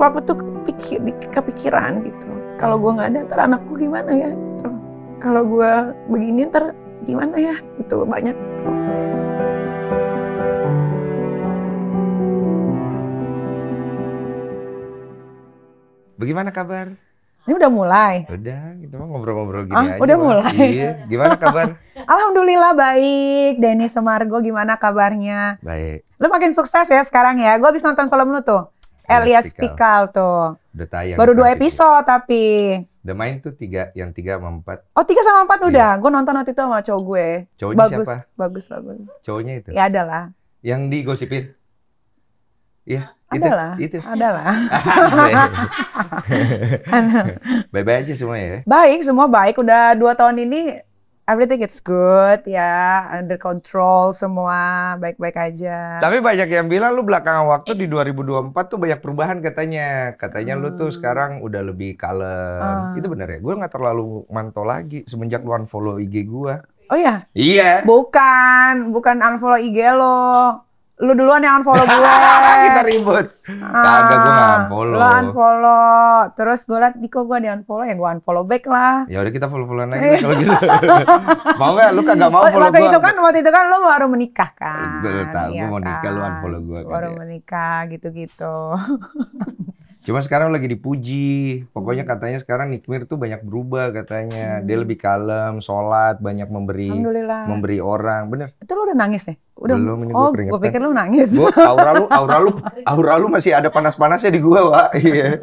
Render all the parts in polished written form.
apa tuh kepikiran gitu. Kalau gue nggak ada, ntar anakku gimana ya? Gitu. Kalau gue begini, ntar gimana ya? Itu banyak. Gitu. Bagaimana kabar? Ini udah mulai. Udah, kita mah ngobrol-ngobrol gini aja. Udah mulai. Iya, gimana kabar? Alhamdulillah baik. Denny Sumargo, gimana kabarnya? Baik. Lu makin sukses ya sekarang ya. Gue habis nonton film lu tuh. Elias Pikal tuh. Udah tayang. Baru 2 episode tapi. Udah main tuh 3, yang 3 sama 4. Oh 3 sama 4 udah. Iya. Gue nonton waktu itu sama cowok gue. Cowoknya bagus, siapa? Bagus. Cowoknya itu? Ya adalah. Yang digosipin? Iya. Adalah. Itu. Adalah. Baik-baik aja semua ya? Baik, semua baik. Udah 2 tahun ini everything it's good ya, under control semua, baik-baik aja. Tapi banyak yang bilang lu belakangan waktu di 2024 tuh banyak perubahan katanya. Katanya lu tuh sekarang udah lebih kalem. Itu bener ya? Gue nggak terlalu mantau lagi semenjak lu unfollow IG gue. Oh ya? Iya. Bukan unfollow IG lo. Lu duluan yang unfollow gue. Kita ribut. Kagak, gue nggak unfollow. Lo unfollow. Terus gue liat, kok gue di unfollow, ya gue unfollow back lah. Ya udah kita follow-followan lagi kalau gitu. Mau nggak? Lu kagak mau follow waktu gue? Waktu itu kan lu baru menikah kan. Gue tahu, iya gue mau nikah, kan? lu unfollow gue kan. Baru Ya. menikah gitu-gitu. Cuma sekarang lagi dipuji. Pokoknya katanya sekarang Nikmir tuh banyak berubah katanya. Dia lebih kalem, sholat, banyak memberi orang. Bener? Itu lu udah nangis nih? Udah. Belum, ini oh, gue keringetan. Gue pikir lu nangis. Gue aura lu masih ada panas-panasnya di gua, Wak. Iya.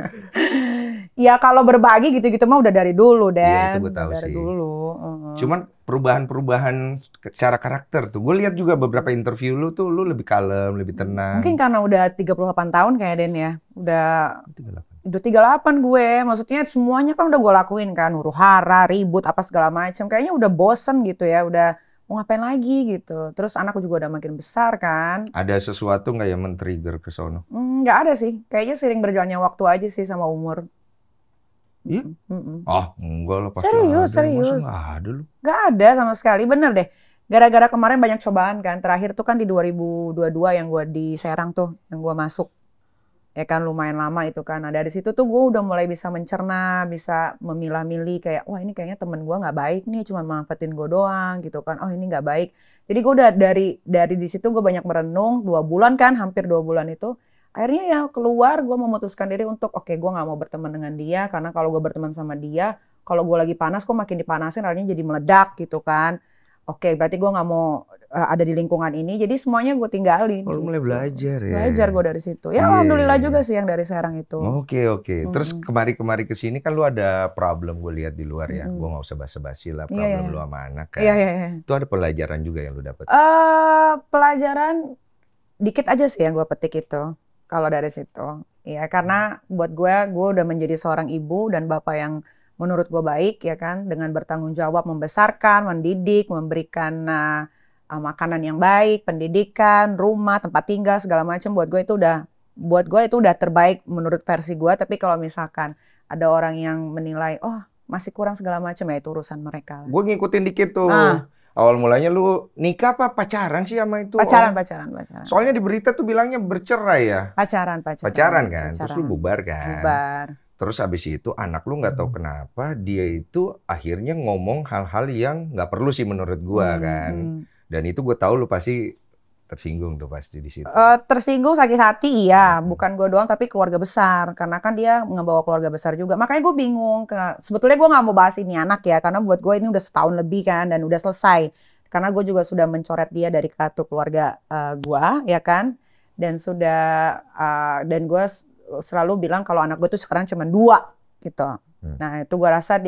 Ya kalau berbagi gitu-gitu mah udah dari dulu, Dan. Iya, itu gue tahu dari sih. dulu. Cuman perubahan secara karakter tuh. Gue lihat juga beberapa interview lu tuh, lu lebih kalem, lebih tenang. Mungkin karena udah 38 tahun kayak Den ya. Udah 38 gue. Maksudnya semuanya kan udah gue lakuin kan. Huru hara, ribut, apa segala macam. Kayaknya udah bosen gitu ya. Udah mau ngapain lagi gitu. Terus anakku juga udah makin besar kan. Ada sesuatu nggak yang men-trigger ke sono? Nggak ada sih. Kayaknya sering berjalannya waktu aja sih sama umur. Iya? Ah, enggak lah pasti serius. Masa nggak ada lu? Nggak ada sama sekali, bener deh. Gara-gara kemarin banyak cobaan kan. Terakhir tuh kan di 2022 yang gue di Serang tuh, yang gue masuk. Ya kan lumayan lama itu kan. Nah dari situ tuh gue udah mulai bisa mencerna, bisa memilah-milih kayak, wah ini kayaknya temen gue nggak baik nih, cuma manfaatin gue doang gitu kan. Oh ini nggak baik. Jadi gue udah dari di situ gue banyak merenung, 2 bulan kan, hampir 2 bulan itu. Akhirnya ya keluar, gue memutuskan diri untuk oke, gue nggak mau berteman dengan dia karena kalau gue berteman sama dia, kalau gue lagi panas, kok makin dipanasin, akhirnya jadi meledak gitu kan. Oke, berarti gue nggak mau ada di lingkungan ini, jadi semuanya gue tinggalin. Oh, gitu. mulai belajar ya? Belajar gue dari situ. Ya alhamdulillah juga sih yang dari Serang itu. Oke. Terus kemari kesini kan lu ada problem gue lihat di luar ya. Gue nggak usah basa-basi lah problem lu sama anak kan. Iya. Itu ada pelajaran juga yang lu dapat? Pelajaran dikit aja sih yang gue petik itu. Kalau dari situ, ya karena buat gue udah menjadi seorang ibu dan bapak yang menurut gue baik ya kan, dengan bertanggung jawab membesarkan, mendidik, memberikan makanan yang baik, pendidikan, rumah, tempat tinggal segala macam. Buat gue itu udah terbaik menurut versi gue. Tapi kalau misalkan ada orang yang menilai, oh masih kurang segala macam, ya itu urusan mereka. Gue ngikutin dikit tuh. Awal mulanya lu nikah apa pacaran sih sama itu? Pacaran. Soalnya di berita tuh bilangnya bercerai ya? Pacaran kan? Terus lu bubar kan? Bubar. Terus abis itu anak lu nggak tahu kenapa dia itu akhirnya ngomong hal-hal yang nggak perlu sih menurut gua kan? Dan itu gue tahu lu pasti tersinggung tuh pasti di situ. Tersinggung sakit hati iya, bukan gue doang tapi keluarga besar. Karena kan dia ngebawa keluarga besar juga. Makanya gue bingung. Sebetulnya gue nggak mau bahas ini anak ya, karena buat gue ini udah setahun lebih kan dan udah selesai. Karena gue juga sudah mencoret dia dari kartu keluarga gue, ya kan. Dan dan gue selalu bilang kalau anak gue tuh sekarang cuma 2 gitu. Nah itu gue rasa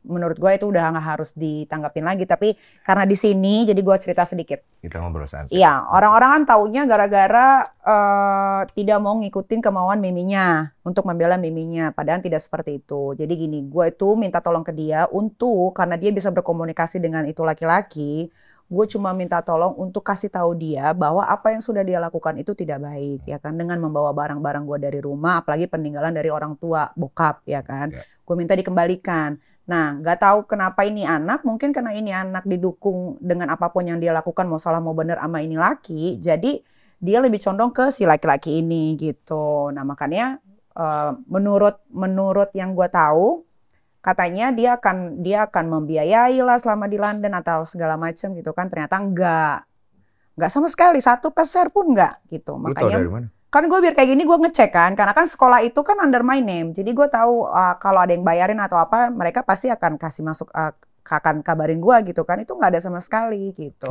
menurut gue itu udah nggak harus ditanggapin lagi, tapi karena di sini jadi gue cerita sedikit. Kita ngobrol santai. Iya, orang-orang kan taunya gara-gara tidak mau ngikutin kemauan miminya untuk membela miminya, padahal tidak seperti itu. Jadi gini, gue itu minta tolong ke dia karena dia bisa berkomunikasi dengan itu laki-laki. Gue cuma minta tolong untuk kasih tahu dia bahwa apa yang sudah dia lakukan itu tidak baik, ya kan, dengan membawa barang-barang gue dari rumah, apalagi peninggalan dari orang tua, bokap, ya kan. Gue minta dikembalikan. Nah, nggak tahu kenapa ini anak, mungkin karena ini anak didukung dengan apapun yang dia lakukan, mau salah mau benar sama ini laki, jadi dia lebih condong ke si laki-laki ini gitu. Nah, makanya menurut yang gue tahu, katanya dia akan membiayai lah selama di London atau segala macam gitu kan. Ternyata nggak sama sekali 1 peser pun nggak gitu. Lu tahu Makanya dari mana? kan gue biar kayak gini gue ngecek kan, karena kan sekolah itu kan under my name. Jadi gue tahu kalau ada yang bayarin atau apa, mereka pasti akan kasih masuk, akan kabarin gue gitu kan. Itu nggak ada sama sekali gitu.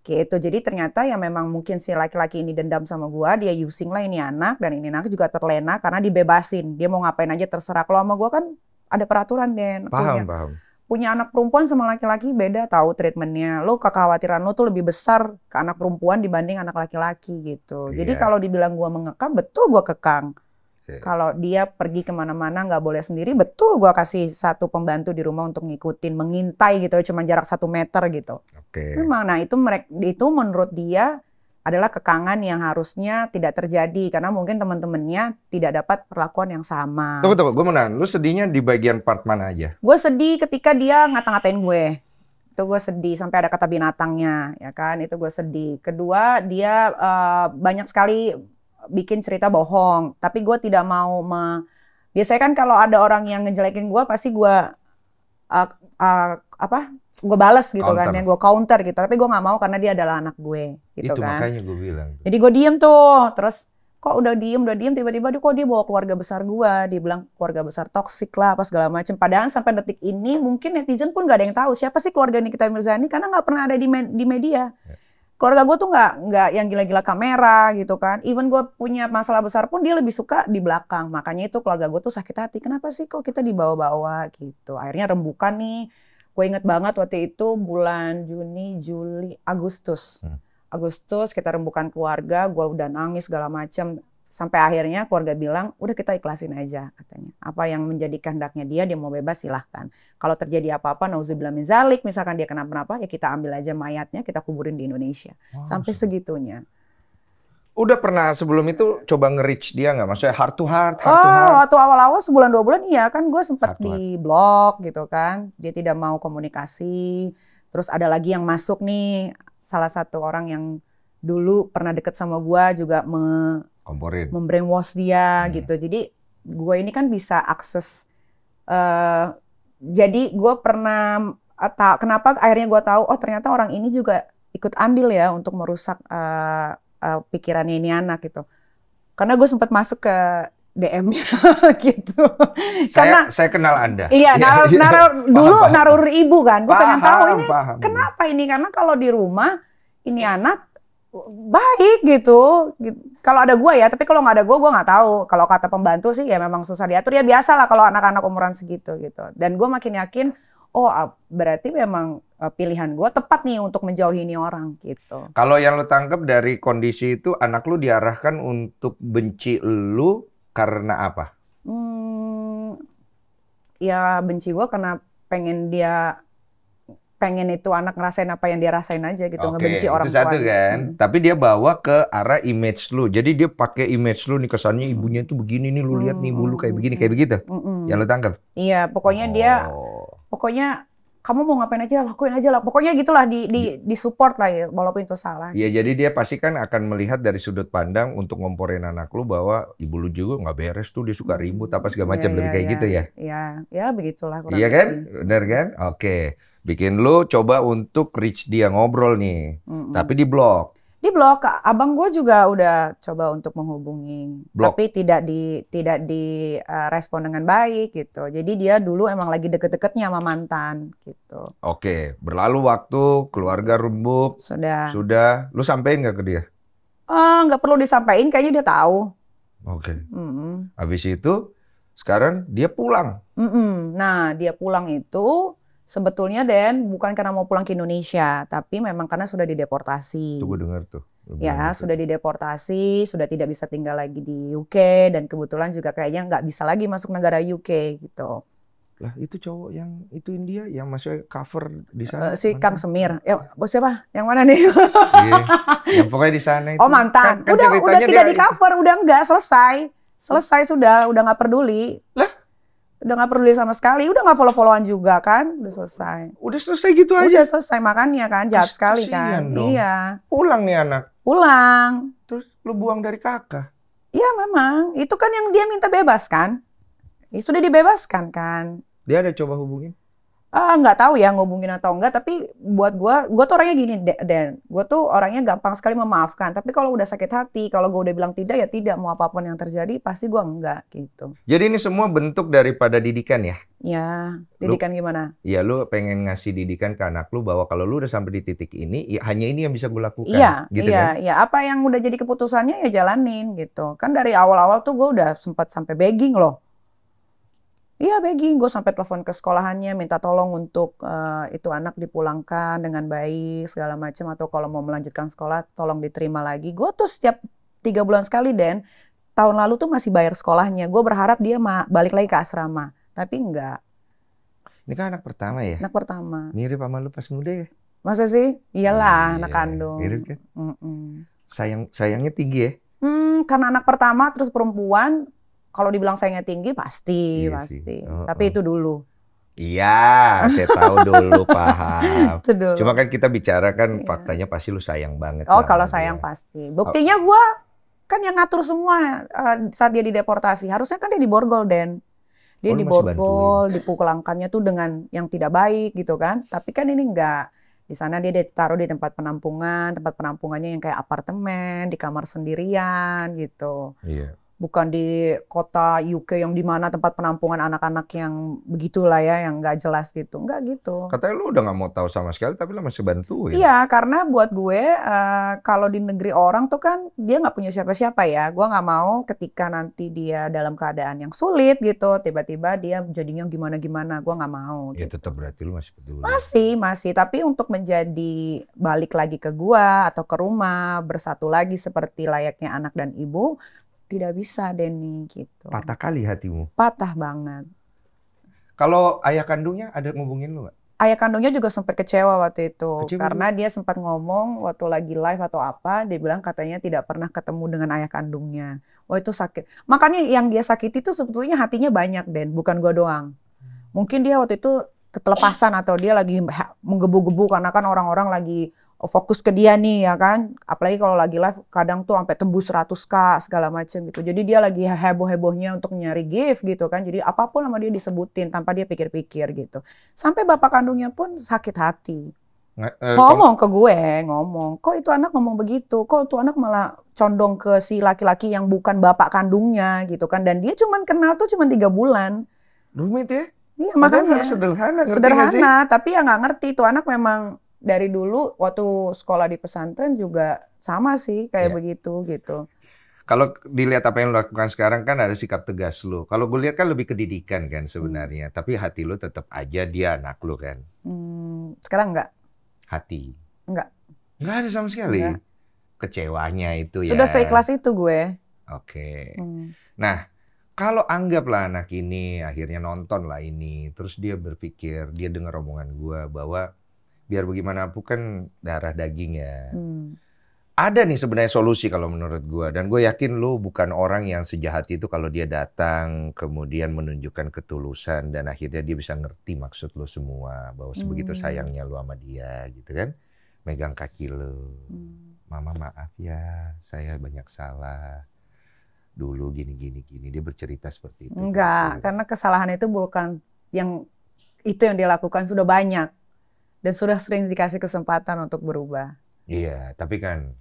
Gitu. Jadi ternyata ya memang mungkin si laki-laki ini dendam sama gua, dia using lah ini anak, dan ini anak juga terlena karena dibebasin. Dia mau ngapain aja terserah. Kalau sama gua kan ada peraturan, Den. Paham. Punya anak perempuan sama laki-laki beda tahu treatmentnya. Lo kekhawatiran lo tuh lebih besar ke anak perempuan dibanding anak laki-laki gitu. Jadi kalau dibilang gua mengekang, betul gua kekang. Kalau dia pergi kemana-mana nggak boleh sendiri, betul gua kasih satu pembantu di rumah untuk ngikutin, mengintai gitu, cuma jarak 1 meter gitu. Memang, nah itu menurut dia adalah kekangan yang harusnya tidak terjadi karena mungkin teman-temannya tidak dapat perlakuan yang sama. Tunggu, gue menang. Lu sedihnya di bagian part mana aja? Gue sedih ketika dia ngata-ngatain gue. Itu gue sedih sampai ada kata binatangnya, ya kan? Itu gue sedih. Kedua, dia banyak sekali bikin cerita bohong, tapi gue tidak mau biasanya kan kalau ada orang yang ngejelekin gue pasti gue gue balas gitu kan, ya gue counter gitu, tapi gue nggak mau karena dia adalah anak gue gitu itu kan. Makanya gue bilang. Jadi gue diem tuh, terus kok udah diem tiba-tiba dia bawa keluarga besar gue, dia bilang keluarga besar toksik lah apa segala macam. Padahal sampai detik ini mungkin netizen pun nggak ada yang tahu siapa sih keluarga Nikita Mirzani karena nggak pernah ada di media. Keluarga gue tuh nggak yang gila-gila kamera gitu kan. Even gue punya masalah besar pun dia lebih suka di belakang. Makanya itu keluarga gue tuh sakit hati. Kenapa sih kok kita dibawa-bawa gitu. Akhirnya rembukan nih. Gue inget banget waktu itu bulan Juni, Juli, Agustus. Agustus kita rembukan keluarga. Gue udah nangis segala macam. Sampai akhirnya keluarga bilang, udah kita ikhlasin aja katanya. Apa yang menjadi kehendaknya dia mau bebas silahkan. Kalau terjadi apa-apa, nauzubillah min zalik, misalkan dia kenapa-napa, ya kita ambil aja mayatnya, kita kuburin di Indonesia. Sampai segitunya. Udah pernah sebelum itu coba nge-reach dia nggak? Maksudnya heart to heart? Waktu awal-awal sebulan 2 bulan iya kan gue sempat di blok gitu kan. Dia tidak mau komunikasi. Terus ada lagi yang masuk nih, salah satu orang yang dulu pernah deket sama gue juga membrainwash dia gitu. Jadi gue ini kan bisa akses. Jadi gue pernah kenapa akhirnya gue tahu ternyata orang ini juga ikut andil ya untuk merusak pikirannya ini anak gitu. Karena gue sempat masuk ke DM-nya gitu. Saya kenal Anda. Iya, naruh ibu kan. Gue pengen tahu ini kenapa ini, karena kalau di rumah ini anak baik gitu. Kalau ada gue ya, tapi kalau nggak ada gue nggak tahu. Kalau kata pembantu sih ya memang susah diatur, ya biasa lah kalau anak-anak umuran segitu gitu. Dan gue makin yakin, berarti memang pilihan gue tepat nih untuk menjauhi ini orang gitu. Kalau yang lu tangkap dari kondisi itu, anak lu diarahkan untuk benci lu karena apa? Ya benci gue karena pengen itu anak ngerasain apa yang dia rasain aja gitu, ngebenci orang tua. Itu satu kan. Tapi dia bawa ke arah image lu. Jadi dia pakai image lu nih, kesannya ibunya tuh begini nih, lu lihat nih bulu kayak begini, kayak begitu. Yang lu tangkap? Iya, pokoknya pokoknya kamu mau ngapain aja, lakuin aja lah. Pokoknya gitulah di support lah ya, walaupun itu salah. Iya, jadi dia pasti kan akan melihat dari sudut pandang untuk ngomporin anak lu bahwa ibu lu juga nggak beres tuh, dia suka ribut apa segala macam, lebih kayak gitu ya. Iya, begitulah. Iya kan? Benar kan? Oke. Bikin lu coba untuk reach dia, ngobrol nih. Tapi di blok. Di blok, abang gue juga udah coba untuk menghubungi, tapi tidak di respon dengan baik gitu. Jadi dia dulu emang lagi deket-deketnya sama mantan gitu. Oke, berlalu waktu, keluarga rembuk. Sudah. Lu sampein nggak ke dia? Nggak perlu disampaikan, kayaknya dia tahu. Oke. Habis itu, sekarang dia pulang. Nah, dia pulang itu sebetulnya Den bukan karena mau pulang ke Indonesia, tapi memang karena sudah dideportasi. Itu gue dengar tuh. Ya, sudah dideportasi, sudah tidak bisa tinggal lagi di UK, dan kebetulan juga kayaknya nggak bisa lagi masuk negara UK gitu. Lah itu cowok yang ituin dia, yang masuk cover di sana. Si Kang Semir. Ya, bos siapa? Yang mana nih? Yang pokoknya di sana itu. Oh mantan. Udah tidak di cover, udah enggak, selesai sudah nggak peduli. Lah? Udah nggak peduli sama sekali, udah nggak follow-followan juga kan, udah selesai. Udah selesai gitu aja? Udah selesai, makannya kan, jahat sekali kan. Dong. Iya. Pulang nih anak? Pulang. Terus lu buang dari kakak? Iya memang, itu kan yang dia minta bebas kan? Ya, sudah dibebaskan kan? Dia ada coba hubungin? Nggak tahu ya ngubungin atau enggak, tapi buat gua tuh orangnya gini, Den. Gua tuh orangnya gampang sekali memaafkan. Tapi kalau udah sakit hati, kalau gua udah bilang tidak ya tidak, mau apapun yang terjadi pasti gua enggak gitu. Jadi ini semua bentuk daripada didikan ya? Ya, didikan gimana? Ya lu pengen ngasih didikan ke anak lu bahwa kalau lu udah sampai di titik ini, ya hanya ini yang bisa gue lakukan, Iya, gitu iya, kan? iya. Apa yang udah jadi keputusannya ya jalanin gitu. Kan dari awal-awal tuh gua udah sempat sampai begging loh. Iya begging, gue sampai telepon ke sekolahannya minta tolong untuk itu anak dipulangkan dengan baik segala macam, atau kalau mau melanjutkan sekolah tolong diterima lagi. Gue tuh setiap 3 bulan sekali, Den. Tahun lalu tuh masih bayar sekolahnya. Gue berharap dia balik lagi ke asrama, tapi enggak. Ini kan anak pertama ya? Anak pertama. Mirip sama lu pas muda ya? Masa sih? Iyalah, anak Iya, kandung. mirip kan? Mm-mm. Sayangnya tinggi ya? Karena anak pertama terus perempuan, kalau dibilang sayangnya tinggi pasti, Iya sih. pasti. Oh, Tapi itu dulu. Iya, saya tahu dulu, paham. Itu dulu. Cuma kan kita bicara kan Iya. faktanya pasti lu sayang banget Oh, lah kalau sama sayang dia. pasti. Buktinya gue kan yang ngatur semua saat dia dideportasi. Harusnya kan dia diborgol, Den. Dia Oh, lu masih diborgol, dipukul-angkannya tuh dengan yang tidak baik gitu kan. Tapi kan ini enggak. Di sana dia ditaruh di tempat penampungannya yang kayak apartemen, di kamar sendirian gitu. Iya. Bukan di kota UK yang di mana tempat penampungan anak-anak yang begitulah ya, yang nggak jelas gitu. Nggak gitu. Katanya lu udah nggak mau tahu sama sekali, tapi lu masih bantuin. Iya, karena buat gue kalau di negeri orang tuh kan dia nggak punya siapa-siapa ya. Gue nggak mau ketika nanti dia dalam keadaan yang sulit gitu, tiba-tiba dia jadinya gimana-gimana. Gue nggak mau. Ya Gitu. tetap berarti lu masih peduli. Masih. Tapi untuk menjadi balik lagi ke gua atau ke rumah, bersatu lagi seperti layaknya anak dan ibu, tidak bisa, Denny, gitu. Patah kali hatimu. Patah banget. Kalau ayah kandungnya ada ngubungin lu nggak? Ayah kandungnya juga sempat kecewa waktu itu. Kecewa Karena dia sempat ngomong waktu lagi live atau apa, dia bilang katanya tidak pernah ketemu dengan ayah kandungnya. Oh itu sakit. Makanya yang dia sakiti itu sebetulnya hatinya banyak, Den, bukan gua doang. Mungkin dia waktu itu ketelepasan atau dia lagi menggebu-gebu karena kan orang-orang lagi fokus ke dia nih ya kan. Apalagi kalau lagi live kadang tuh sampai tembus 100K segala macam gitu. Jadi dia lagi heboh-hebohnya untuk nyari gift gitu kan. Jadi apapun sama dia disebutin tanpa dia pikir-pikir gitu. Sampai bapak kandungnya pun sakit hati. Ngomong ke gue, kok itu anak ngomong begitu? Kok itu anak malah condong ke si laki-laki yang bukan bapak kandungnya gitu kan. Dan dia cuman kenal tuh cuman 3 bulan. Rumit ya? Iya makanya. Sederhana, sederhana, tapi ya nggak ngerti. Itu anak memang dari dulu waktu sekolah di pesantren juga sama sih kayak begitu gitu. Kalau dilihat apa yang lo lakukan sekarang kan ada sikap tegas lo. Kalau gue lihat kan lebih ke didikan kan sebenarnya. Tapi hati lo tetap aja dia anak lo kan. Sekarang enggak? Hati. Enggak. Enggak ada sama sekali. Enggak. Kecewanya itu ya. Sudah seikhlas itu gue. Oke. Nah, kalau anggaplah anak ini akhirnya nonton lah ini. Terus dia berpikir, dia dengar omongan gue bahwa biar bagaimanapun kan darah daging ya. Ada nih sebenarnya solusi kalau menurut gue. Dan gue yakin lu bukan orang yang sejahat itu kalau dia datang kemudian menunjukkan ketulusan dan akhirnya dia bisa ngerti maksud lu semua. Bahwa sebegitu sayangnya lu sama dia gitu kan. Megang kaki lu. Mama maaf ya, saya banyak salah. Dulu gini. Dia bercerita seperti itu. Enggak, karena kesalahan itu bukan yang dia lakukan, sudah banyak. Dan sudah sering dikasih kesempatan untuk berubah. Iya, tapi kan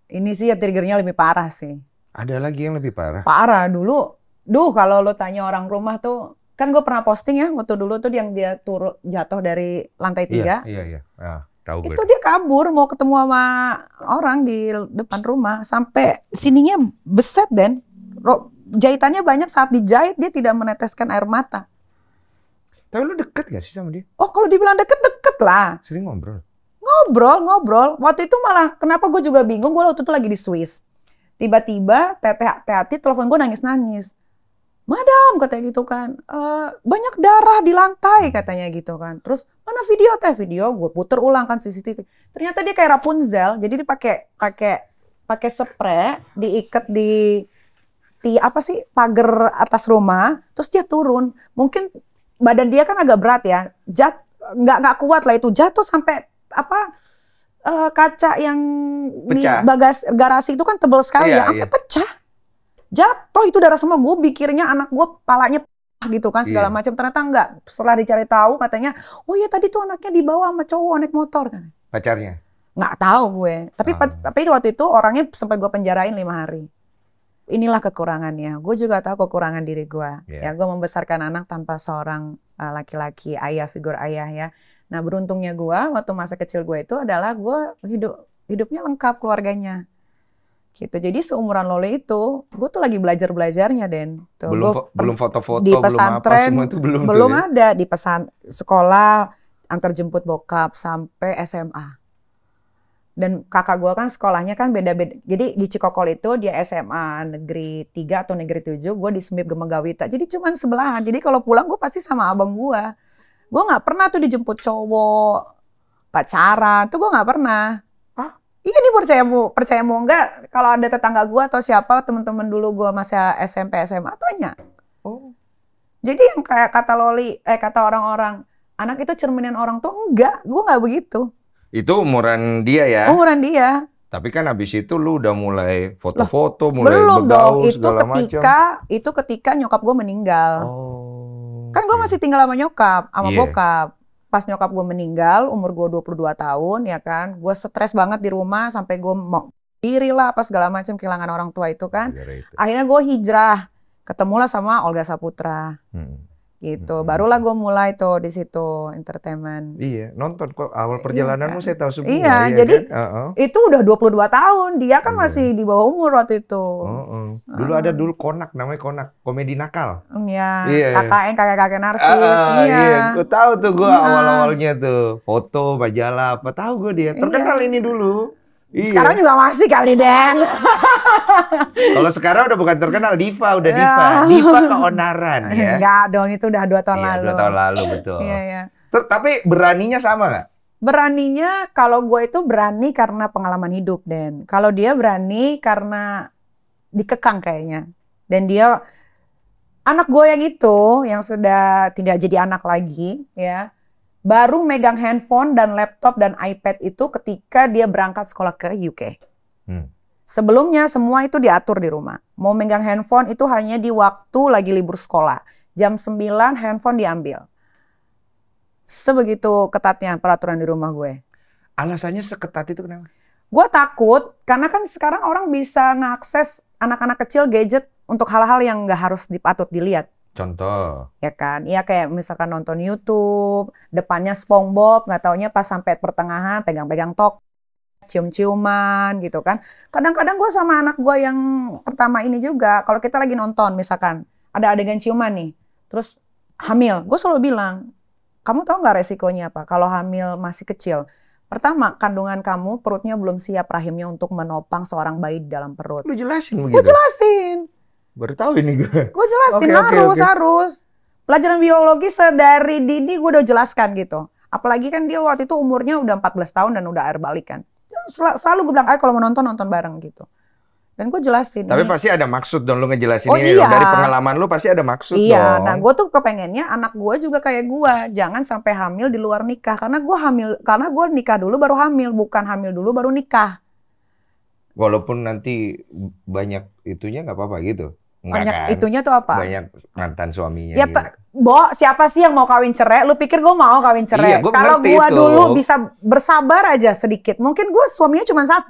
ini sih ya triggernya lebih parah sih. Ada lagi yang lebih parah? Parah dulu. Kalau lo tanya orang rumah tuh, kan gue pernah posting ya waktu dulu tuh yang dia jatuh dari lantai 3. Iya. Tahu gue. Itu dia kabur mau ketemu sama orang di depan rumah. Sampai sininya beset, Den. Jahitannya banyak, saat dijahit dia tidak meneteskan air mata. Tapi lu deket gak sih sama dia? Oh kalau dibilang deket lah. Sering ngobrol? Ngobrol. Waktu itu malah, kenapa gue juga bingung, gue waktu itu lagi di Swiss. Tiba-tiba Tati telepon gue nangis-nangis. Madam, katanya gitu kan, banyak darah di lantai katanya gitu kan. Terus mana video video gue puter ulang kan CCTV. Ternyata dia kayak Rapunzel, jadi dia pakai spray diikat di pagar atas rumah, terus dia turun. Mungkin badan dia kan agak berat ya, nggak kuat lah itu, jatuh sampai kaca yang pecah. di garasi itu kan tebal sekali ya, sampai pecah. Jatuh itu darah semua. Gue pikirnya anak gue palanya gitu kan segala macam. Ternyata enggak. Setelah dicari tahu katanya, oh ya tadi tuh anaknya dibawa sama cowok naik motor kan. Pacarnya? Nggak tahu gue. Tapi waktu itu orangnya sampai gue penjarain 5 hari. Inilah kekurangannya. Gue juga tahu kekurangan diri gue. Ya, gue membesarkan anak tanpa seorang laki-laki, figur ayah ya. Nah, beruntungnya gue waktu masa kecil gue itu adalah gue hidupnya lengkap keluarganya. Gitu. Jadi seumuran Loli itu, gue tuh lagi belajarnya, Den. Tuh, belum foto-foto, di pesantren, belum apa semua itu belum tuh, ada di sekolah antar jemput bokap sampai SMA. Dan kakak gue kan sekolahnya kan beda-beda. Jadi di Cikokol itu dia SMA negeri 3 atau negeri 7, gue di Semip Gemegawita. Jadi cuman sebelahan. Jadi kalau pulang gue pasti sama abang gue. Gue nggak pernah tuh dijemput cowok, pacaran. Tuh gue nggak pernah. Iya nih percaya mau enggak, kalau ada tetangga gue atau siapa, teman-teman dulu gue masa SMP, SMA, tanya. Oh. Jadi yang kayak kata Loli, kata orang-orang, anak itu cerminan orang tuh enggak, gue nggak begitu. Itu umuran dia ya? Umuran dia. Tapi kan habis itu lu udah mulai foto-foto, mulai bergaul segala macam. Itu ketika nyokap gue meninggal. Oh. Kan gue masih tinggal sama nyokap, sama bokap. Pas nyokap gue meninggal, umur gue 22 tahun, ya kan. Gue stres banget di rumah, sampai gue mau diri lah, apa segala macam, kehilangan orang tua itu kan. Akhirnya gue hijrah, ketemulah sama Olga Saputra. Gitu, barulah gue mulai tuh di situ entertainment. Iya, nonton kok awal perjalananmu saya tahu semua. Iya, jadi kan? Itu udah 22 tahun, dia kan masih di bawah umur waktu itu. Dulu ada Konak, namanya Konak, komedi nakal. Iya, kakek narsis. Iya, gue tahu tuh gue awal-awalnya tuh, foto, majalah, apa tahu gue dia. Terkenal ini dulu. Sekarang juga masih kali, Den. Kalau sekarang udah bukan terkenal, Diva, udah Diva keonaran ya. Enggak dong, itu udah 2 tahun lalu. 2 tahun lalu, betul. Iya. Tapi beraninya sama nggak? Beraninya, kalau gue itu berani karena pengalaman hidup, Den. Kalau dia berani karena dikekang kayaknya. Dan dia, anak gue yang itu, yang sudah tidak jadi anak lagi, ya, baru megang handphone dan laptop dan iPad itu ketika dia berangkat sekolah ke UK. Sebelumnya semua itu diatur di rumah. Mau megang handphone itu hanya di waktu lagi libur sekolah. Jam 9 handphone diambil. Sebegitu ketatnya peraturan di rumah gue. Alasannya seketat itu kenapa? Gue takut, karena kan sekarang orang bisa ngakses anak-anak kecil gadget untuk hal-hal yang nggak harus patut dilihat. Contoh? Ya kan, iya kayak misalkan nonton YouTube, depannya SpongeBob, nggak taunya pas sampai pertengahan pegang-pegang tok, cium-ciuman gitu kan. Kadang-kadang gue sama anak gue yang pertama ini juga, kalau kita lagi nonton misalkan, ada adegan ciuman nih, terus hamil, gue selalu bilang, kamu tahu nggak resikonya apa kalau hamil masih kecil? Pertama, kandungan kamu, perutnya belum siap rahimnya untuk menopang seorang bayi di dalam perut. Lu jelasin begitu? Gue jelasin. Baru tahu ini gue. Gue jelasin harus. Pelajaran biologi dari dini gue udah jelaskan gitu. Apalagi kan dia waktu itu umurnya udah 14 tahun dan udah air balik kan. Selalu gue bilang, kalau mau nonton bareng gitu. Dan gue jelasin. Tapi pasti ada maksud dong lu ngejelasin ini. Iya. Dari pengalaman lu pasti ada maksud dong. Iya, nah gue tuh kepengennya anak gue juga kayak gue. Jangan sampai hamil di luar nikah. Karena gue nikah dulu baru hamil. Bukan hamil dulu baru nikah. Walaupun nanti banyak itunya nggak apa-apa gitu. Banyak kan? Itunya tuh apa? Banyak mantan suaminya. Ya, gitu. Siapa sih yang mau kawin cerai? Lu pikir gue mau kawin cerai? Iya, kalau gue dulu bisa bersabar aja sedikit, mungkin gue suaminya cuma 1.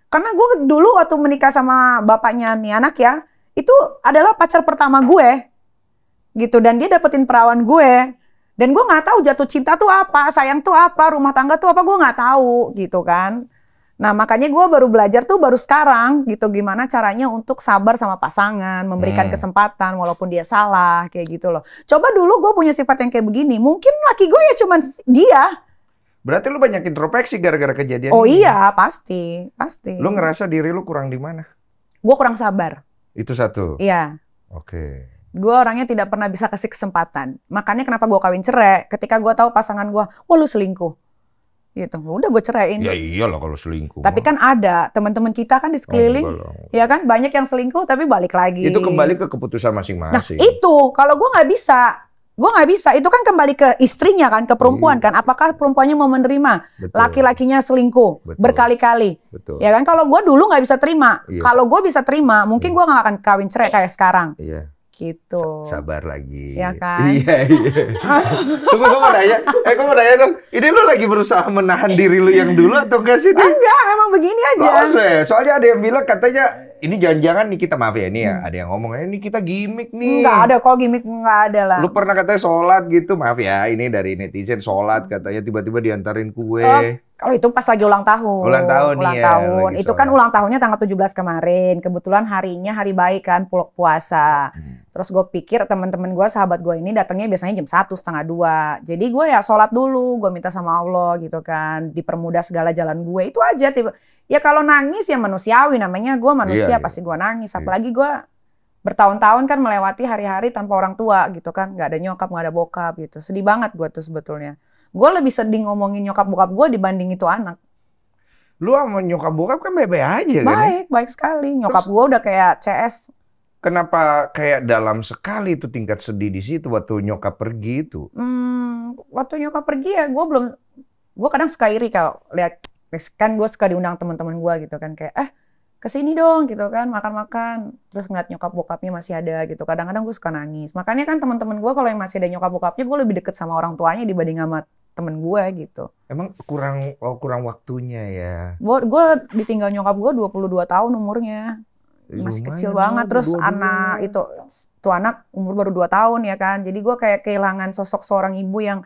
Karena gue dulu waktu menikah sama bapaknya nih anak ya, itu adalah pacar pertama gue, gitu. Dan dia dapetin perawan gue. Dan gue nggak tahu jatuh cinta tuh apa, sayang tuh apa, rumah tangga tuh apa, gue nggak tahu, gitu kan. Nah makanya gue baru belajar tuh baru sekarang gitu gimana caranya untuk sabar sama pasangan, memberikan kesempatan walaupun dia salah kayak gitu loh. Coba dulu gue punya sifat yang kayak begini, mungkin laki gue ya cuman dia. Berarti lu banyak introspeksi gara-gara kejadian ini? Iya pasti. Lu ngerasa diri lu kurang di mana? Gue kurang sabar. Itu satu? Iya. Oke. Gue orangnya tidak pernah bisa kasih kesempatan. Makanya kenapa gue kawin cerai, ketika gue tahu pasangan gue, wah lu selingkuh. Gitu, udah gue ceraiin. Ya iyalah kalau selingkuh. Tapi kan ada teman-teman kita kan di sekeliling, ya kan banyak yang selingkuh tapi balik lagi. Itu kembali ke keputusan masing-masing. Nah itu kalau gue nggak bisa, Gue nggak bisa. Itu kan kembali ke istrinya kan, ke perempuan kan. Apakah perempuannya mau menerima laki-lakinya selingkuh berkali-kali? Ya kan, kalau gue dulu nggak bisa terima. Kalau gue bisa terima, mungkin gue nggak akan kawin cerai kayak sekarang. Gitu. Sabar lagi. Ya kan? Iya. Tunggu, gue mau nanya dong. Ini lu lagi berusaha menahan diri lu yang dulu atau enggak sih? Enggak, memang begini aja. Soalnya ada yang bilang katanya, ini jangan-jangan nih kita, maaf ya, ini ya, ada yang ngomong, ini kita gimmick nih. Enggak ada, kok gimmick enggak ada lah. Lu pernah katanya sholat gitu, maaf ya, ini dari netizen sholat katanya tiba-tiba diantarin kue. Kalau itu pas lagi ulang tahun. Ulang tahun. Itu kan ulang tahunnya tanggal 17 kemarin. Kebetulan harinya hari baik kan, puasa. Terus gue pikir teman-teman gue, sahabat gue ini datangnya biasanya jam 1, setengah 2. Jadi gue ya sholat dulu, gue minta sama Allah gitu kan. Dipermudah segala jalan gue, itu aja. Ya kalau nangis ya manusiawi, namanya gue manusia, pasti gue nangis. Apalagi gue bertahun-tahun kan melewati hari-hari tanpa orang tua gitu kan. Gak ada nyokap, gak ada bokap gitu. Sedih banget gue tuh sebetulnya. Gue lebih sedih ngomongin nyokap bokap gue dibanding itu anak. Lu sama nyokap bokap kan baik-baik aja kan? Baik sekali. Nyokap gue udah kayak CS. Kenapa kayak dalam sekali itu tingkat sedih di situ waktu nyokap pergi itu? Waktu nyokap pergi ya gue kadang suka iri kalau lihat, kan gue suka diundang teman-teman gue gitu kan, kayak kesini dong gitu kan, makan-makan, terus ngeliat nyokap bokapnya masih ada gitu. Kadang-kadang gue suka nangis. Makanya kan teman-teman gue kalau yang masih ada nyokap bokapnya, gue lebih deket sama orang tuanya dibanding sama temen gue gitu. Emang kurang waktunya ya? Gue ditinggal nyokap gue 22 tahun umurnya. Masih kecil banget. Terus anak itu anak umur baru 2 tahun ya kan. Jadi gue kayak kehilangan sosok seorang ibu yang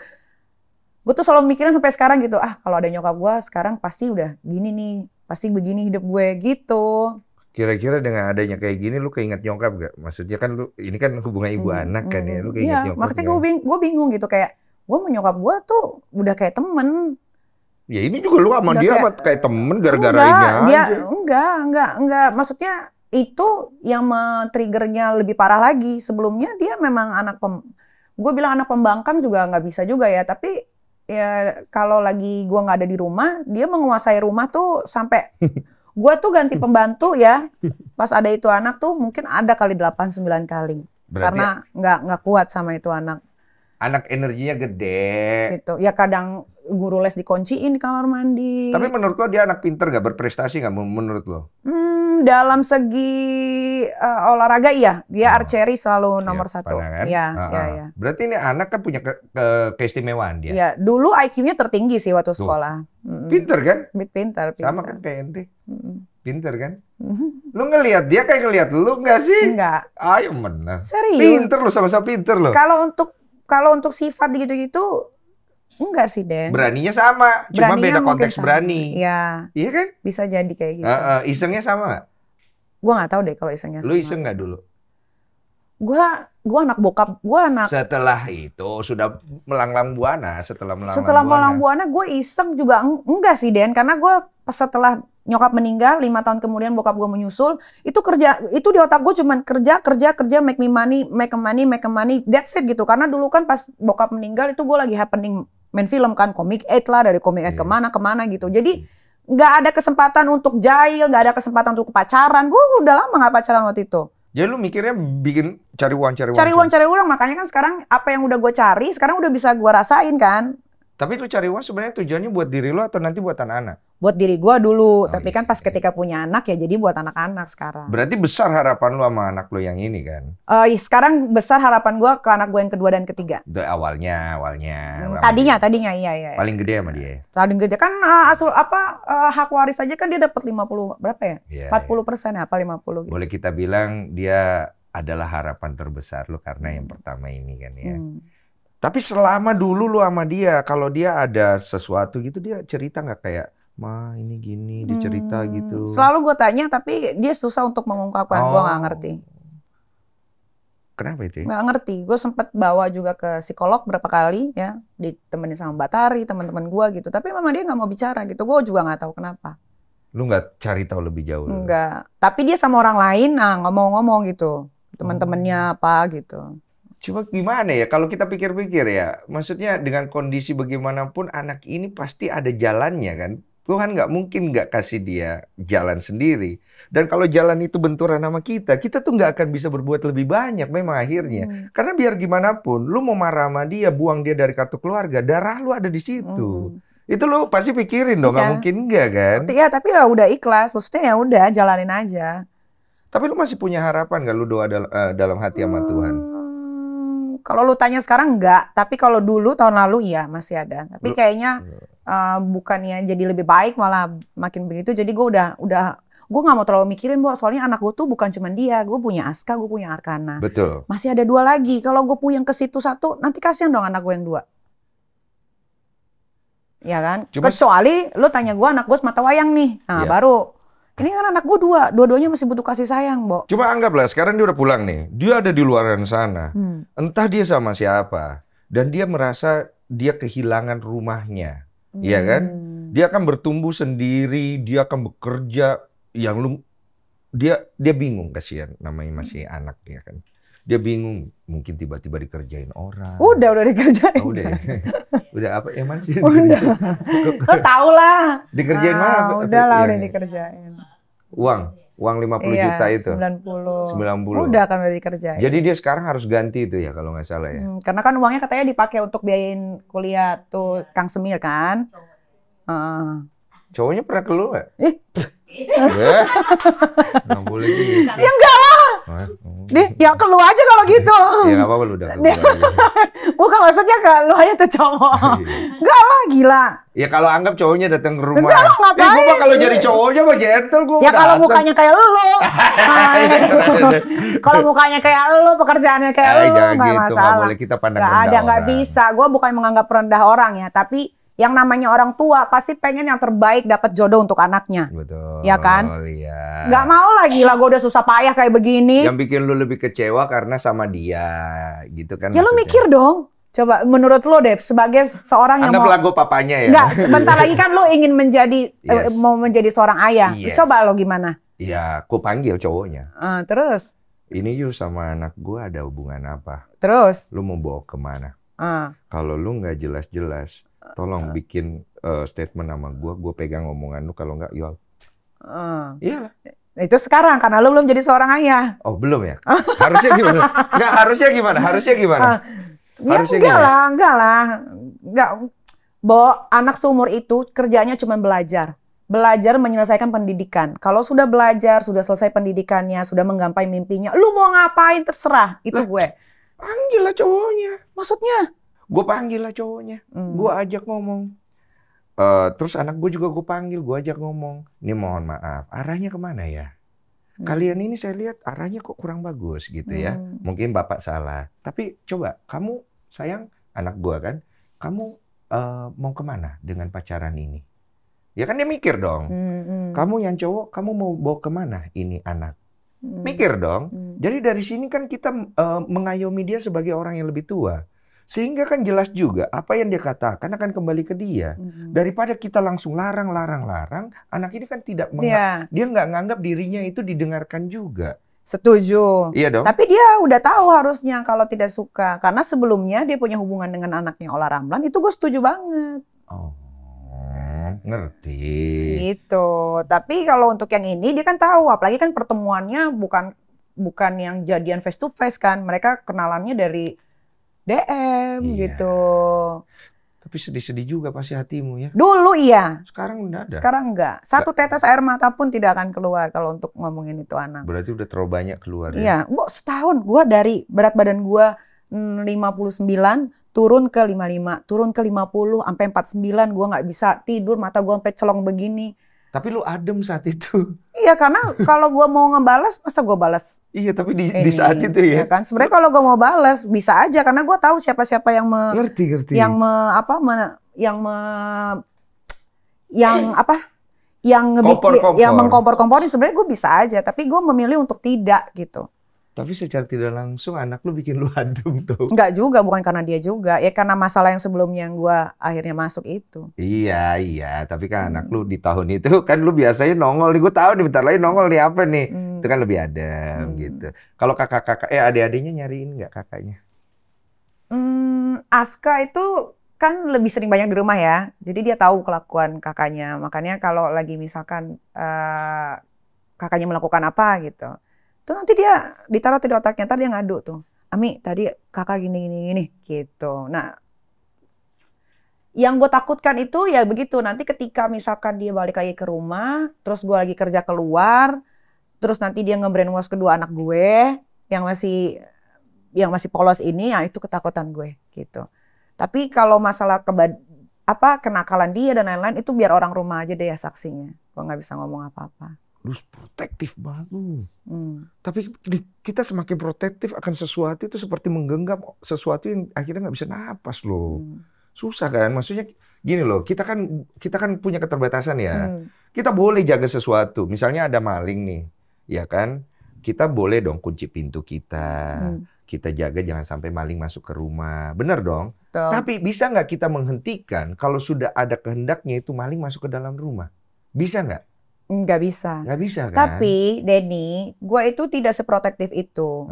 gue tuh selalu mikirin sampai sekarang gitu. Kalau ada nyokap gue sekarang pasti udah gini nih. Pasti begini hidup gue gitu. Kira-kira dengan adanya kayak gini lu keinget nyokap gak? Maksudnya kan lu ini kan hubungan ibu anak kan ya. Lu keinget nyokap. Maksudnya gue bingung gitu, kayak gue sama nyokap gue tuh udah kayak temen. Ya ini juga lu sama dia kayak temen gara-gara ini aja. Enggak. Maksudnya itu yang men-triggernya lebih parah lagi. Sebelumnya dia memang gue bilang anak pembangkang juga nggak bisa juga ya. Tapi ya kalau lagi gue nggak ada di rumah, dia menguasai rumah tuh sampai gue tuh ganti pembantu ya. Pas ada itu anak tuh mungkin ada kali 8-9 kali. Berarti karena nggak kuat sama itu anak. Anak energinya gede. Gitu. Ya kadang guru les dikunciin di kamar mandi. Tapi menurut lo dia anak pinter nggak, berprestasi nggak menurut lo? Dalam segi olahraga iya, dia archery selalu nomor 1. Kan? Iya. Berarti ini anak kan punya keistimewaan dia. Iya, dulu IQ-nya tertinggi sih waktu sekolah. Pinter kan? Pinter. Sama kan kayak ente. Pinter kan? Lu ngelihat dia kayak ngelihat lu nggak sih? Enggak. Ayo benar. Serius. Pinter lu, sama-sama pinter lu. Kalau untuk sifat gitu-gitu enggak sih, Den. Beraninya sama, cuma beda konteks berani. Iya. Iya kan? Bisa jadi kayak gitu. Isengnya sama nggak? Gue nggak tahu deh kalau isengnya sama. Lu iseng nggak dulu? Gue anak bokap, gue anak. Setelah itu sudah melanglang buana, setelah melanglang buana gue iseng juga enggak sih, Den, karena gue setelah nyokap meninggal 5 tahun kemudian bokap gue menyusul, itu di otak gue cuman kerja, make money, that's it gitu. Karena dulu kan pas bokap meninggal itu gue lagi happening main film kan, Comic 8 lah, dari Comic 8 kemana gitu. Jadi nggak ada kesempatan untuk jahil, nggak ada kesempatan untuk pacaran. Gue udah lama nggak pacaran waktu itu. Jadi lu mikirnya bikin cari uang. Makanya kan sekarang apa yang udah gue cari sekarang udah bisa gue rasain kan. Tapi lu cari uang sebenarnya tujuannya buat diri lu atau nanti buat anak-anak? Buat diri gue dulu, tapi kan pas ketika punya anak ya jadi buat anak-anak sekarang. Berarti besar harapan lu sama anak lu yang ini kan? Sekarang besar harapan gue ke anak gue yang kedua dan ketiga. Awalnya. Tadinya iya. Paling gede sama dia. Paling gede kan hak waris aja kan dia dapat 50 berapa ya? 40% ya, apa 50 gitu. Boleh kita bilang dia adalah harapan terbesar lu karena yang pertama ini kan ya. Tapi selama dulu lu sama dia, kalau dia ada sesuatu gitu dia cerita nggak kayak, "Ma ini gini," dia cerita gitu? Selalu gue tanya tapi dia susah untuk mengungkapkan, gue nggak ngerti. Kenapa itu? Nggak ngerti, gue sempet bawa juga ke psikolog berapa kali ya, ditemenin sama Batari, teman-teman gue gitu. Tapi memang dia nggak mau bicara gitu, gue juga nggak tahu kenapa. Lu nggak cari tahu lebih jauh? Enggak, tapi dia sama orang lain, ngomong-ngomong gitu, teman-temannya apa gitu. Cuma gimana ya, kalau kita pikir-pikir ya, maksudnya dengan kondisi bagaimanapun anak ini pasti ada jalannya kan. Tuhan nggak mungkin nggak kasih dia jalan sendiri. Dan kalau jalan itu benturan sama kita tuh nggak akan bisa berbuat lebih banyak memang akhirnya. Karena biar gimana pun, lu mau marah sama dia, buang dia dari kartu keluarga, darah lu ada di situ. Itu lu pasti pikirin dong, nggak mungkin enggak kan? Iya, tapi ya udah ikhlas, maksudnya ya udah jalanin aja. Tapi lu masih punya harapan nggak lu doa dalam hati sama Tuhan? Kalau lu tanya sekarang enggak, tapi kalau dulu tahun lalu iya masih ada. Tapi kayaknya bukannya jadi lebih baik malah makin begitu. Jadi gue udah gue nggak mau terlalu mikirin, Bo. Soalnya anak gue tuh bukan cuma dia, gue punya Aska, gue punya Arkana. Betul. Masih ada 2 lagi. Kalau gue puyeng ke situ 1, nanti kasihan dong anak gue yang 2. Ya kan? Kecuali lu tanya gue anak gue semata wayang nih, nah baru. Ini kan anak gue 2, dua-duanya masih butuh kasih sayang, Bo. Coba anggaplah sekarang dia udah pulang nih, dia ada di luar sana, entah dia sama siapa, dan dia merasa dia kehilangan rumahnya, ya kan? Dia akan bertumbuh sendiri, dia akan bekerja, dia bingung, kasihan, namanya masih anak ya kan? Dia bingung, mungkin tiba-tiba dikerjain orang. Udah dikerjain. Oh, udah. Udah apa emang sih? Udah. Lo tau lah. Dikerjain mana? Udah lah, udah dikerjain. Uang 50 juta itu. 90. Udah kan udah dikerjain. Jadi dia sekarang harus ganti itu ya kalau nggak salah ya. Karena kan uangnya katanya dipakai untuk biayain kuliah tuh Kang Semir kan. Cowoknya pernah keluar? Nggak boleh gitu. Ya enggak lah. Ya keluar aja kalau gitu. Ya nggak apa-apa lu udah keluar. Bukan maksudnya kalau aja tuh cowok. Enggak lah, gila. Ya kalau anggap cowoknya datang ke rumah. Enggak lah, ngapain? Gue kalau jadi cowoknya mah gentle gue. Ya kalau mukanya kayak lu. Kalau mukanya kayak lu, pekerjaannya kayak lu, nggak gitu, masalah. Nggak boleh kita pandang rendah orang. Nggak bisa. Gue bukan menganggap rendah orang ya, tapi yang namanya orang tua pasti pengen yang terbaik dapat jodoh untuk anaknya. Betul. Ya kan? Iya. Nggak mau lah, gila gue udah susah payah kayak begini. Yang bikin lu lebih kecewa karena sama dia, gitu kan? Ya lu mikir dong. Coba menurut lo Dev, sebagai seorang yang anggaplah gue papanya ya. Nggak, sebentar lagi kan lo ingin menjadi mau menjadi seorang ayah. Coba lo gimana? Ya, gue panggil cowoknya. Terus? Ini you sama anak gue ada hubungan apa? Terus? Lu mau bawa kemana? Kalau lu nggak jelas-jelas, tolong bikin statement sama gue pegang omongan lu, kalau nggak yol. Iyalah. Itu sekarang karena lu belum jadi seorang ayah. Oh belum ya? Harusnya gimana? Nggak, harusnya gimana? Harusnya gimana? Ya enggak lah. Bo, anak seumur itu kerjanya cuma belajar menyelesaikan pendidikan. Kalau sudah belajar, sudah selesai pendidikannya, sudah menggapai mimpinya, lu mau ngapain terserah, itu gue. Panggil lah cowoknya. Maksudnya? Gue panggil lah cowoknya. Gue ajak ngomong. Terus anak gue juga gue panggil, gue ajak ngomong. Ini mohon maaf, arahnya kemana ya? Kalian ini saya lihat arahnya kok kurang bagus gitu ya. Mungkin bapak salah. Tapi coba kamu, sayang, anak gue kan, kamu mau kemana dengan pacaran ini? Ya kan dia mikir dong. Kamu yang cowok, kamu mau bawa kemana ini anak? Mikir dong. Jadi dari sini kan kita mengayomi dia sebagai orang yang lebih tua. Sehingga kan jelas juga apa yang dia katakan akan kembali ke dia. Daripada kita langsung larang, anak ini kan tidak dia nggak nganggap dirinya itu didengarkan juga. Setuju. Iya dong. Tapi dia udah tahu harusnya kalau tidak suka. Karena sebelumnya dia punya hubungan dengan anaknya Ola Ramlan, itu gue setuju banget. Oh, ngerti. Gitu. Tapi kalau untuk yang ini dia kan tahu, apalagi kan pertemuannya bukan yang jadian face to face kan. Mereka kenalannya dari DM gitu. Tapi sedih-sedih juga pasti hatimu ya. Dulu iya. Sekarang udah ada. Sekarang enggak. Satu tetes air mata pun tidak akan keluar kalau untuk ngomongin itu anak. Berarti udah terlalu banyak keluar ya? Iya. Setahun gue dari berat badan gue 59 turun ke 55, turun ke 50 sampai 49, gue nggak bisa tidur, mata gue sampai celong begini. Tapi lu adem saat itu. Iya, karena kalau gue mau ngebales, masa gue balas? Iya, tapi di saat itu ya. Kan sebenarnya kalau gue mau balas bisa aja, karena gue tahu siapa-siapa yang ngerti. yang mengkompor-komporin, sebenarnya gue bisa aja, tapi gue memilih untuk tidak gitu. Tapi secara tidak langsung anak lu bikin lu adem tuh. Enggak juga, bukan karena dia juga. Ya karena masalah yang sebelumnya yang gue akhirnya masuk itu. Iya. Tapi kan anak lu di tahun itu kan lu biasanya nongol nih. Gue tahu nih bentar lagi nongol nih apa nih. Itu kan lebih adem gitu. Kalau kakak-kakak, adik-adiknya nyariin nggak kakaknya? Aska itu kan lebih sering banyak di rumah ya. Jadi dia tahu kelakuan kakaknya. Makanya kalau lagi misalkan kakaknya melakukan apa gitu, tuh nanti dia ditaruh di otaknya, ntar dia ngadu tuh. Ami, tadi kakak gini gitu. Nah, yang gue takutkan itu ya begitu. Nanti ketika misalkan dia balik lagi ke rumah, terus gue lagi kerja keluar, terus nanti dia nge-brainwash kedua anak gue yang masih polos ini, ya itu ketakutan gue gitu. Tapi kalau masalah kenakalan dia dan lain-lain itu biar orang rumah aja deh ya saksinya. Gue nggak bisa ngomong apa-apa. Lu protektif banget lu. Tapi kita semakin protektif akan sesuatu itu seperti menggenggam sesuatu yang akhirnya nggak bisa napas loh. Susah kan? Maksudnya gini loh, kita kan punya keterbatasan ya. Kita boleh jaga sesuatu. Misalnya ada maling nih, ya kan? Kita boleh dong kunci pintu kita. Kita jaga jangan sampai maling masuk ke rumah. Bener dong? Betul. Tapi bisa nggak kita menghentikan kalau sudah ada kehendaknya itu maling masuk ke dalam rumah? Bisa nggak? Nggak bisa. Nggak bisa kan? Tapi Denny, gue itu tidak seprotektif itu.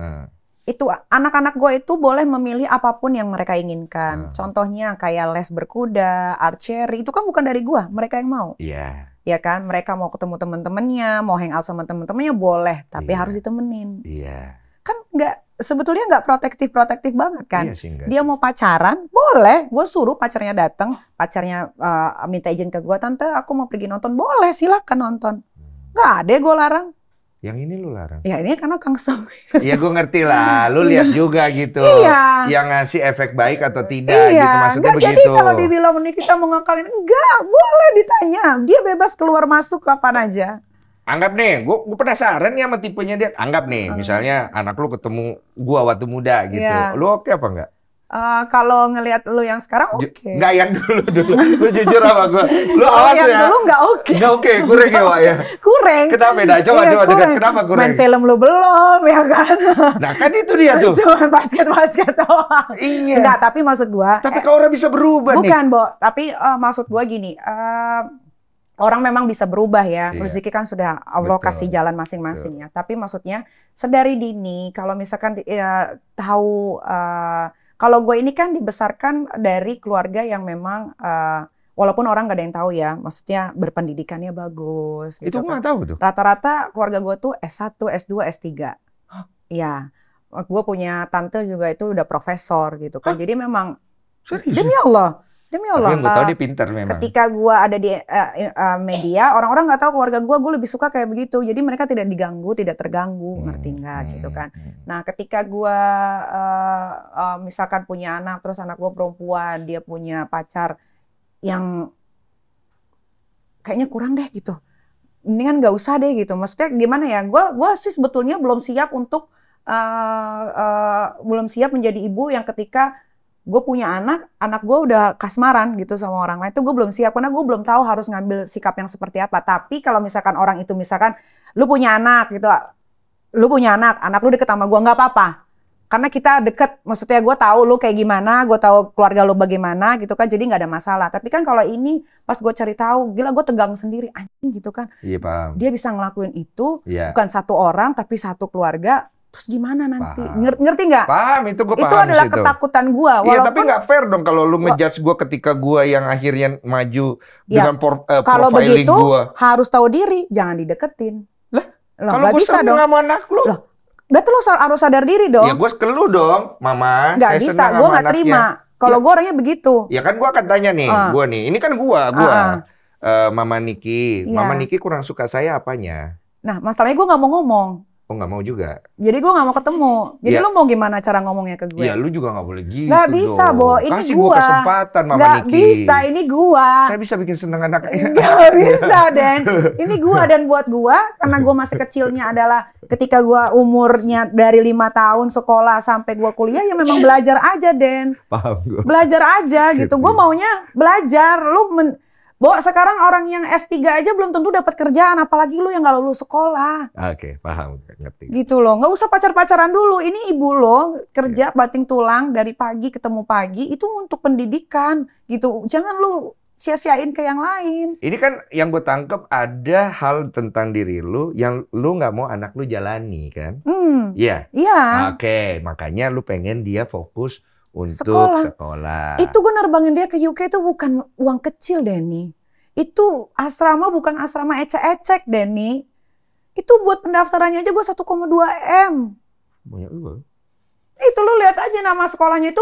Itu anak-anak gue itu boleh memilih apapun yang mereka inginkan. Contohnya kayak les berkuda, archery, itu kan bukan dari gue, mereka yang mau. Iya. Ya kan, mereka mau ketemu teman-temannya, mau hangout sama teman-temannya boleh, tapi harus ditemenin. Iya. Kan sebetulnya nggak protektif banget kan. Iya sih, dia mau pacaran, boleh. Gue suruh pacarnya datang, pacarnya minta izin ke gue, tante aku mau pergi nonton, boleh silakan nonton. Nggak ada gue larang. Yang ini lu larang? Ya ini karena Kang Som. Iya gue ngerti lah, lu lihat juga gitu. Iya. Yang ngasih efek baik atau tidak gitu, maksudnya enggak, begitu. Jadi kalau dibilang ini kita mau ngakalin, enggak, boleh ditanya. Dia bebas keluar masuk kapan aja. Anggap nih, gue penasaran nih sama tipenya dia. Anggap nih, misalnya anak lu ketemu gua waktu muda gitu. Iya. Lu oke apa enggak? Kalau ngelihat lu yang sekarang oke. Enggak, yang dulu. Lu jujur sama gua. Lu awas yang ya. dulu enggak oke. Enggak oke, kurang ya, Wak ya. Kurang. Kenapa beda? Coba dengar kenapa kurang? Main film lu belum ya kan? Nah kan itu dia tuh. Cuma basket doang. Iya. Enggak, tapi maksud gua. Tapi kalau orang bisa berubah nih. Bukan, Bo. Tapi maksud gua gini. Orang memang bisa berubah ya, rezeki kan sudah Allah kasih jalan masing-masing ya. Tapi maksudnya sedari dini, kalau misalkan tahu, kalau gue ini kan dibesarkan dari keluarga yang memang, walaupun orang nggak ada yang tahu ya, maksudnya berpendidikannya bagus. Itu Gitu gue nggak kan. tahu tuh. Rata-rata keluarga gue tuh S1, S2, S3. Iya, gue punya tante juga itu udah profesor gitu kan. Jadi memang demi Allah. Demi Allah. Tapi yang gue tahu dia pintar memang. Ketika gue ada di media, orang-orang nggak tahu keluarga gue lebih suka kayak begitu. Jadi mereka tidak diganggu, tidak terganggu, ngerti nggak gitu kan. Nah ketika gue misalkan punya anak, terus anak gue perempuan, dia punya pacar yang kayaknya kurang deh gitu. Mendingan nggak usah deh gitu. Maksudnya gimana ya, gue sih sebetulnya belum siap untuk, belum siap menjadi ibu yang ketika gue punya anak gue udah kasmaran gitu sama orang lain, itu gue belum siap karena gue belum tahu harus ngambil sikap yang seperti apa. Tapi kalau misalkan orang itu misalkan lu punya anak gitu, lu punya anak lu deket sama gue nggak apa-apa, karena kita deket, maksudnya gue tahu lu kayak gimana, gue tahu keluarga lu bagaimana gitu kan, jadi nggak ada masalah. Tapi kan kalau ini pas gue cari tahu, gila gue tegang sendiri anjing gitu kan. Iya paham. Dia bisa ngelakuin itu bukan satu orang tapi satu keluarga. Terus gimana nanti? Ngerti nggak? Paham, itu gue paham. Itu adalah ketakutan gue. Iya, tapi nggak fair dong kalau lu ngejudge gue ketika gue yang akhirnya maju dengan profiling gue. Kalau begitu harus tahu diri, jangan dideketin. Lah, kalau gue seneng sama anak lu. Berarti lu harus sadar diri dong. Ya gue ke lu dong, Mama. Nggak bisa, gue nggak terima. Kalau gue orangnya begitu. Ya kan gue akan tanya nih, gue nih. Ini kan gue. Mama Niki. Mama Niki kurang suka saya apanya? Nah, masalahnya gue nggak mau ngomong. Oh nggak mau juga. Jadi gue nggak mau ketemu. Jadi lu mau gimana cara ngomongnya ke gue? Iya, lu juga nggak boleh gitu. Nggak bisa, Bo. Ini kasih gue kesempatan, Mama nggak Niki. Nggak bisa, ini gue. Saya bisa bikin seneng anaknya. Nggak bisa, Den. Ini gue, dan buat gue, karena gue masih kecilnya adalah ketika gue umurnya dari 5 tahun sekolah sampai gue kuliah, ya memang belajar aja, Den. Paham gue. Belajar aja gitu. Gue maunya belajar. Bo, sekarang orang yang S3 aja belum tentu dapat kerjaan, apalagi lu yang nggak lulus sekolah. Oke, paham, ngerti. Gitu loh, nggak usah pacar-pacaran dulu. Ini ibu lo kerja banting tulang dari pagi ketemu pagi, itu untuk pendidikan gitu. Jangan lu sia-siain ke yang lain. Ini kan yang gue tangkep ada hal tentang diri lu yang lu nggak mau anak lu jalani kan? Iya. Iya. Oke, makanya lu pengen dia fokus Untuk sekolah. Itu gue nerbangin dia ke UK itu bukan uang kecil, Denny. Itu asrama bukan asrama ecek-ecek, Denny. Itu buat pendaftarannya aja gue 1,2 M. Banyak juga. Itu lu lihat aja nama sekolahnya itu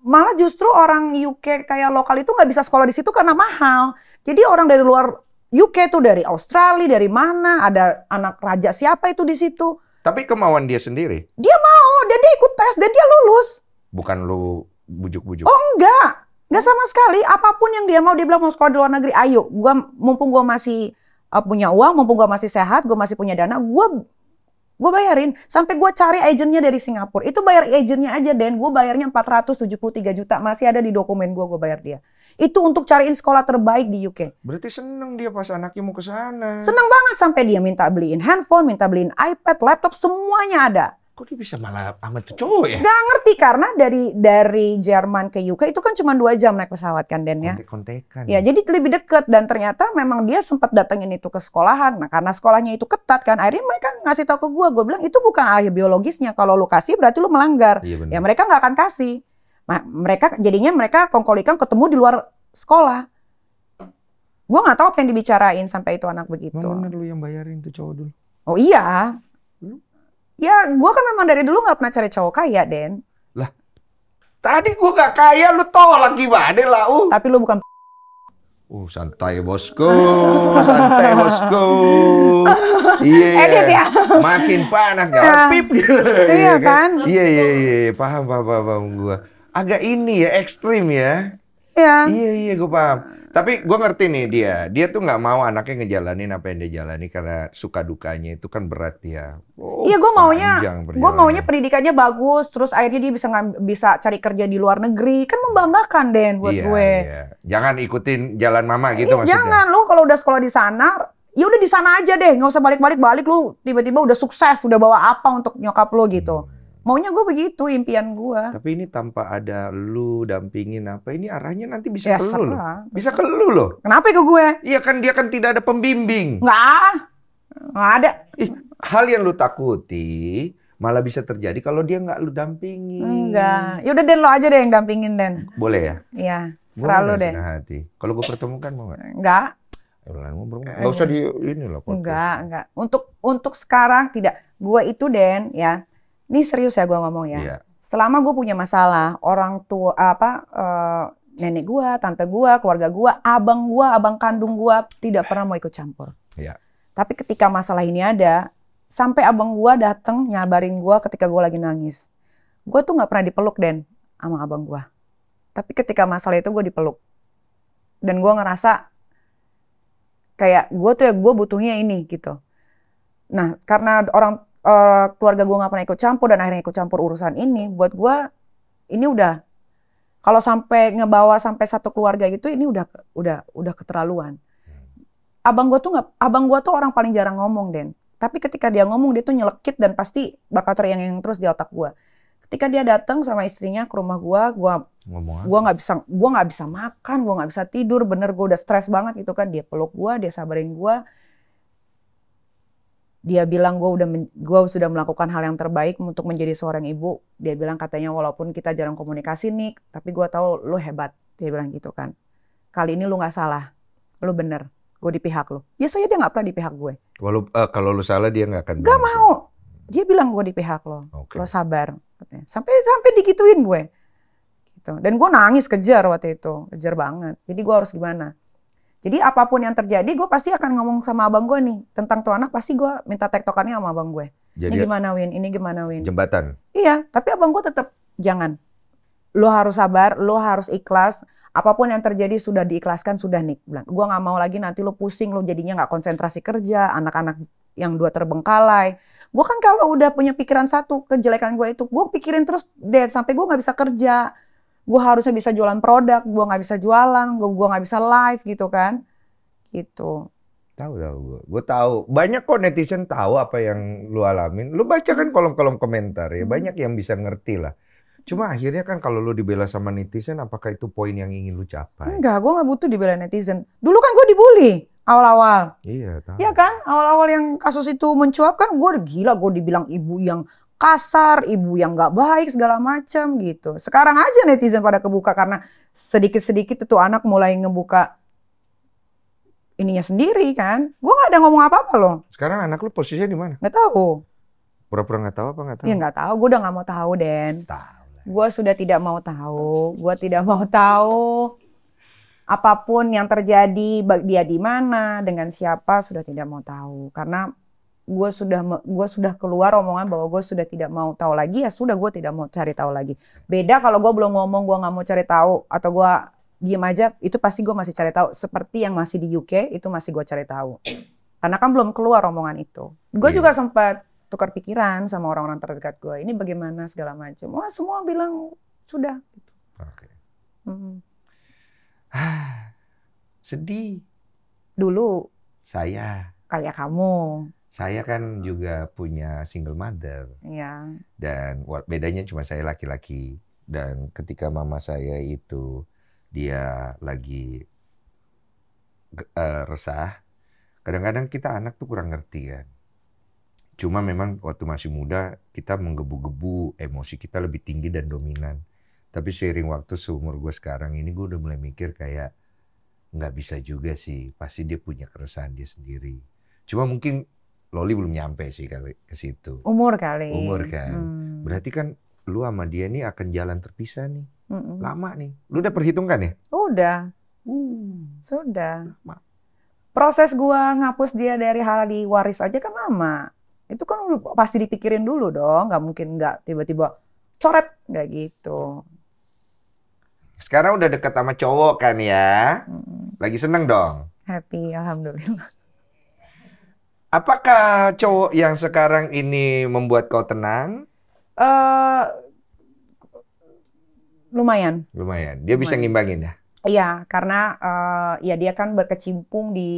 malah justru orang UK kayak lokal itu nggak bisa sekolah di situ karena mahal. Jadi orang dari luar UK tuh dari Australia, dari mana, ada anak raja siapa itu di situ. Tapi kemauan dia sendiri? Dia mau, dan dia ikut tes, dan dia lulus. Bukan lu bujuk-bujuk? Oh enggak sama sekali. Apapun yang dia mau, dia bilang mau sekolah di luar negeri, ayo. Mumpung gua masih punya uang, mumpung gua masih sehat, gua masih punya dana, gue bayarin. Sampai gue cari agennya dari Singapura. Itu bayar agennya aja, Den. Gue bayarnya 473 juta. Masih ada di dokumen gue bayar dia. Itu untuk cariin sekolah terbaik di UK. Berarti seneng dia pas anaknya mau ke sana. Seneng banget sampai dia minta beliin handphone, minta beliin iPad, laptop, semuanya ada. Kok dia bisa malah sama tuh cowok ya? Gak ngerti karena dari Jerman ke UK itu kan cuma 2 jam naik pesawat kan, Den ya. Kontek-kontekan. Ya jadi lebih deket dan ternyata memang dia sempat datengin itu ke sekolahan. Nah karena sekolahnya itu ketat kan, akhirnya mereka ngasih tahu ke gue bilang itu bukan ayah biologisnya. Kalau lu kasih berarti lu melanggar. Iya, ya mereka nggak akan kasih. Nah, mereka kongkol-ikan ketemu di luar sekolah. Gue nggak tahu apa yang dibicarain sampai itu anak begitu. Mana lu yang bayarin tuh cowok dulu? Oh iya. Ya, gue kan memang dari dulu nggak pernah cari cowok kaya, Den. Lah, tadi gue gak kaya, lu tolak gimana lah, Tapi lu bukan. Santai bosku, santai bosku. Iya. Edit ya. Makin panas gak? Pip. Iya kan? Iya. Paham gue. Agak ini ya, ekstrim ya. Iya. Iya, gue paham. Tapi gue ngerti nih dia tuh nggak mau anaknya ngejalanin apa yang dia jalani karena suka dukanya itu kan berat ya. Iya, gue maunya pendidikannya bagus, terus akhirnya dia bisa cari kerja di luar negeri, kan membanggakan Den buat gue. Iya. Jangan ikutin jalan mama gitu maksudnya. Jangan, lu kalau udah sekolah di sana, ya udah di sana aja deh, nggak usah balik lu tiba-tiba udah sukses, udah bawa apa untuk nyokap lu gitu. Maunya gue begitu, impian gue. Tapi ini tanpa ada lu dampingin apa, ini arahnya nanti bisa ya, ke lu loh. Bisa ke lu loh. Kenapa ke gue? Iya kan dia kan tidak ada pembimbing. Nggak ada. Hal yang lu takuti malah bisa terjadi kalau dia nggak lu dampingin. Enggak. Ya udah Den, lo aja deh yang dampingin Den. Boleh ya? Iya, serah lu deh. Kalau gue pertemukan mau nggak? Enggak. Nggak usah di ini loh. Enggak. Untuk sekarang tidak. Gue itu Den ya. Ini serius ya gue ngomong ya. Iya. Selama gue punya masalah, orang tua nenek gue, tante gue, keluarga gue, abang kandung gue tidak pernah mau ikut campur. Iya. Tapi ketika masalah ini ada, sampai abang gue datang nyabarin gue ketika gue lagi nangis. Gue tuh nggak pernah dipeluk Den sama abang gue. Tapi ketika masalah itu gue dipeluk. Dan gue ngerasa kayak gue butuhnya ini gitu. Nah karena keluarga gue nggak pernah ikut campur dan akhirnya ikut campur urusan ini, buat gue ini udah kalau sampai ngebawa sampai satu keluarga gitu, ini udah keterlaluan. Abang gue tuh orang paling jarang ngomong Den, tapi ketika dia ngomong dia tuh nyelekit dan pasti bakal terngiang-ngiang terus di otak gue. Ketika dia datang sama istrinya ke rumah gue nggak bisa makan, gue nggak bisa tidur, bener gue udah stres banget gitu kan. Dia peluk gue, dia sabarin gue. Dia bilang gue sudah melakukan hal yang terbaik untuk menjadi seorang ibu. Dia bilang katanya walaupun kita jarang komunikasi nih, tapi gue tahu lu hebat. Dia bilang gitu kan. Kali ini lu nggak salah, lu bener. Gue di pihak lu. Ya soalnya dia nggak pernah di pihak gue. Kalau lu salah dia nggak akan. Gak mau. Dia bilang gue di pihak lo. Okay. Lo sabar. Katanya. Sampai digituin gue. Gitu. Dan gue nangis kejar waktu itu, kejar banget. Jadi gue harus gimana? Jadi apapun yang terjadi, gue pasti akan ngomong sama abang gue nih. Tentang tuh anak pasti gue minta tektokannya sama abang gue. Jadi, ini gimana Win? Jembatan? Iya, tapi abang gue tetap jangan. Lo harus sabar, lo harus ikhlas. Apapun yang terjadi sudah diikhlaskan, sudah nih. Gue gak mau lagi nanti lo pusing, lo jadinya gak konsentrasi kerja. Anak-anak yang 2 terbengkalai. Gue kan kalau udah punya pikiran satu, kejelekan gue itu, gue pikirin terus deh sampai gue gak bisa kerja. Gue harusnya bisa jualan produk, gue nggak bisa jualan, gue nggak bisa live gitu kan, gitu. Tahu gue tahu. Banyak kok netizen tahu apa yang lu alamin. Lu baca kan kolom-kolom komentar ya, banyak yang bisa ngerti lah. Cuma akhirnya kan kalau lu dibela sama netizen, apakah itu poin yang ingin lu capai? Enggak, gue nggak butuh dibela netizen. Dulu kan gue dibully awal-awal. Iya, tahu. Iya kan, awal-awal yang kasus itu mencuap kan gue gila, gue dibilang ibu yang kasar, ibu yang nggak baik segala macam gitu. Sekarang aja netizen pada kebuka karena sedikit-sedikit itu anak mulai ngebuka ininya sendiri kan. Gue nggak ada ngomong apa-apa loh. Sekarang anak lu posisinya di mana? Nggak tahu. Pura-pura nggak tahu apa nggak tahu? Ya nggak tahu. Gue udah nggak mau tahu, Den. Tahu lah. Gue sudah tidak mau tahu. Gue tidak mau tahu apapun yang terjadi, dia di mana, dengan siapa, sudah tidak mau tahu. Karena gue sudah keluar omongan bahwa gue sudah tidak mau tahu lagi, ya sudah gue tidak mau cari tahu lagi. Beda kalau gue belum ngomong gue nggak mau cari tahu atau gue diem aja, itu pasti gue masih cari tahu. Seperti yang masih di UK itu masih gue cari tahu. Karena kan belum keluar omongan itu. Gue juga sempat tukar pikiran sama orang-orang terdekat gue. Ini bagaimana segala macam. Wah semua bilang sudah. Oke. Sedih. Dulu. Saya. Kayak kamu. Saya kan juga punya single mother. Iya. Dan bedanya cuma saya laki-laki. Dan ketika mama saya itu dia lagi resah, kadang-kadang kita anak tuh kurang ngerti kan. Cuma memang waktu masih muda kita menggebu-gebu, emosi kita lebih tinggi dan dominan. Tapi seiring waktu seumur gue sekarang ini gue udah mulai mikir kayak nggak bisa juga sih. Pasti dia punya keresahan dia sendiri. Cuma mungkin Loli belum nyampe sih kali ke situ. Umur kali. Umur kan. Berarti kan lu sama dia nih akan jalan terpisah nih. Lama nih. Lu udah perhitungkan ya? Udah. Sudah. Lama. Proses gua ngapus dia dari hal waris aja kan lama. Itu kan pasti dipikirin dulu dong. Gak mungkin gak tiba-tiba coret. Gak gitu. Sekarang udah deket sama cowok kan ya? Lagi seneng dong? Happy, alhamdulillah. Apakah cowok yang sekarang ini membuat kau tenang? Lumayan. Lumayan. Dia bisa ngimbangin ya? Iya, karena ya dia kan berkecimpung di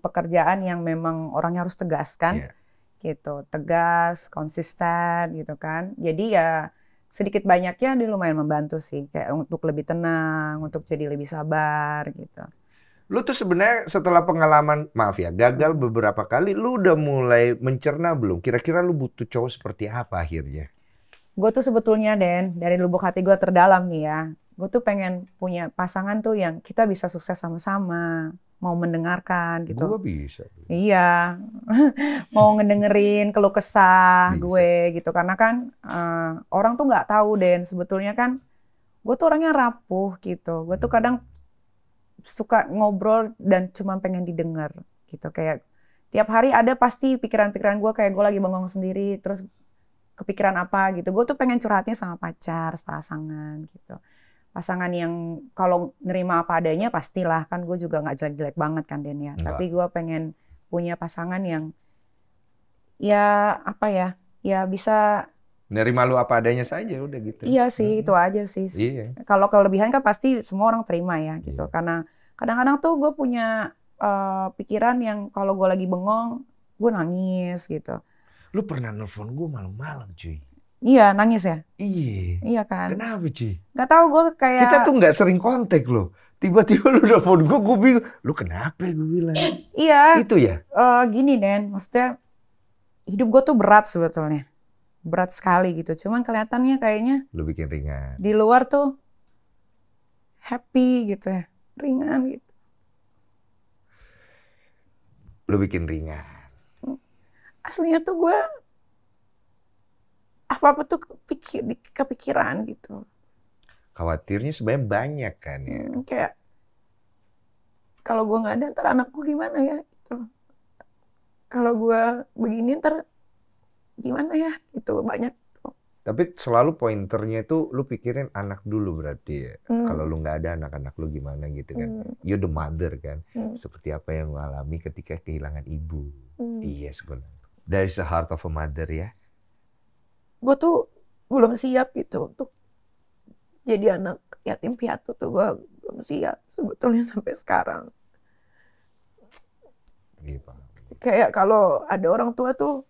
pekerjaan yang memang orangnya harus tegas kan, gitu, tegas, konsisten, gitu kan. Jadi ya sedikit banyaknya dia lumayan membantu sih, kayak untuk lebih tenang, untuk jadi lebih sabar, gitu. Lu tuh sebenarnya setelah pengalaman, maaf ya, gagal beberapa kali, lu udah mulai mencerna belum? Kira-kira lu butuh cowok seperti apa akhirnya? Gue tuh sebetulnya, Den, dari lubuk hati gue terdalam nih ya, gue tuh pengen punya pasangan tuh yang kita bisa sukses sama-sama, mau mendengarkan gitu. Gue bisa. Iya, mau ngedengerin keluh kesah gue gitu. Karena kan orang tuh nggak tahu, Den, sebetulnya kan gue tuh orangnya rapuh gitu. Gue tuh kadang suka ngobrol dan cuma pengen didengar gitu. Kayak tiap hari ada pasti pikiran-pikiran gue kayak gue lagi bengong sendiri, terus kepikiran apa gitu. Gue tuh pengen curhatnya sama pacar, pasangan gitu. Pasangan yang kalau nerima apa adanya pastilah, kan gue juga nggak jelek-jelek banget kan Den ya. Tapi gue pengen punya pasangan yang ya apa ya, ya bisa nerima lu apa adanya saja udah gitu. Iya sih, itu aja sih. Iya. Kalau kelebihan kan pasti semua orang terima ya gitu. Karena kadang-kadang tuh gue punya pikiran yang kalau gue lagi bengong, gue nangis gitu. Lu pernah nelfon gue malam-malam cuy. Iya, nangis ya? Iya. Iya kan? Kenapa cuy? Gak tahu gue kayak... Kita tuh gak sering kontak loh. Tiba-tiba lu nelfon gue bingung. Lu kenapa gue bilang? Iya. Itu ya? Gini Den, maksudnya hidup gue tuh berat sebetulnya. Berat sekali gitu. Cuman kelihatannya kayaknya lu bikin ringan. Di luar tuh happy gitu ya. Ringan gitu. Lu bikin ringan. Aslinya tuh gue apa-apa tuh kepikiran gitu. Khawatirnya sebenarnya banyak kan ya. Kayak kalau gue nggak ada ntar anak gue gimana ya gitu. Kalau gue begini ntar gimana ya, itu banyak. Tapi selalu pointernya itu lu pikirin anak dulu berarti ya. Kalau lu nggak ada anak-anak lu gimana gitu kan. You the mother kan. Seperti apa yang lu alami ketika kehilangan ibu. Yes, there is the heart of a mother ya. Gue tuh belum siap gitu untuk jadi anak yatim piatu tuh. Gue belum siap sebetulnya sampai sekarang. Iya, kayak kalau ada orang tua tuh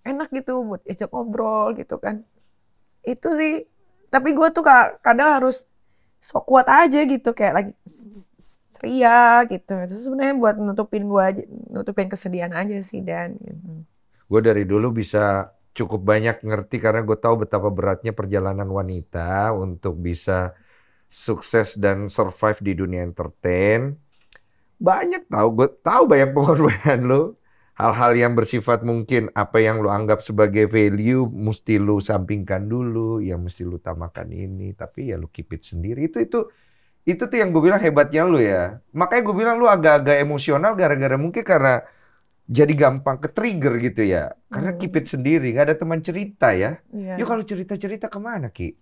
enak gitu buat ajak ngobrol gitu kan. Itu sih. Tapi gue tuh kadang harus sok kuat aja gitu. Kayak lagi ceria gitu. Itu sebenarnya buat nutupin kesedihan aja sih Dan. Gitu. Gue dari dulu bisa cukup banyak ngerti karena gue tahu betapa beratnya perjalanan wanita untuk bisa sukses dan survive di dunia entertain. Gue tahu banyak pengorbanan lo. Hal-hal yang bersifat mungkin apa yang lo anggap sebagai value mesti lo sampingkan dulu, yang mesti lo utamakan ini, tapi ya lo keep it sendiri. Itu tuh yang gue bilang hebatnya lo ya. Makanya gue bilang lo agak-agak emosional gara-gara mungkin karena jadi gampang ke-trigger gitu ya. Karena keep it sendiri, nggak ada teman cerita ya. Yuk kalau cerita-cerita kemana, Ki?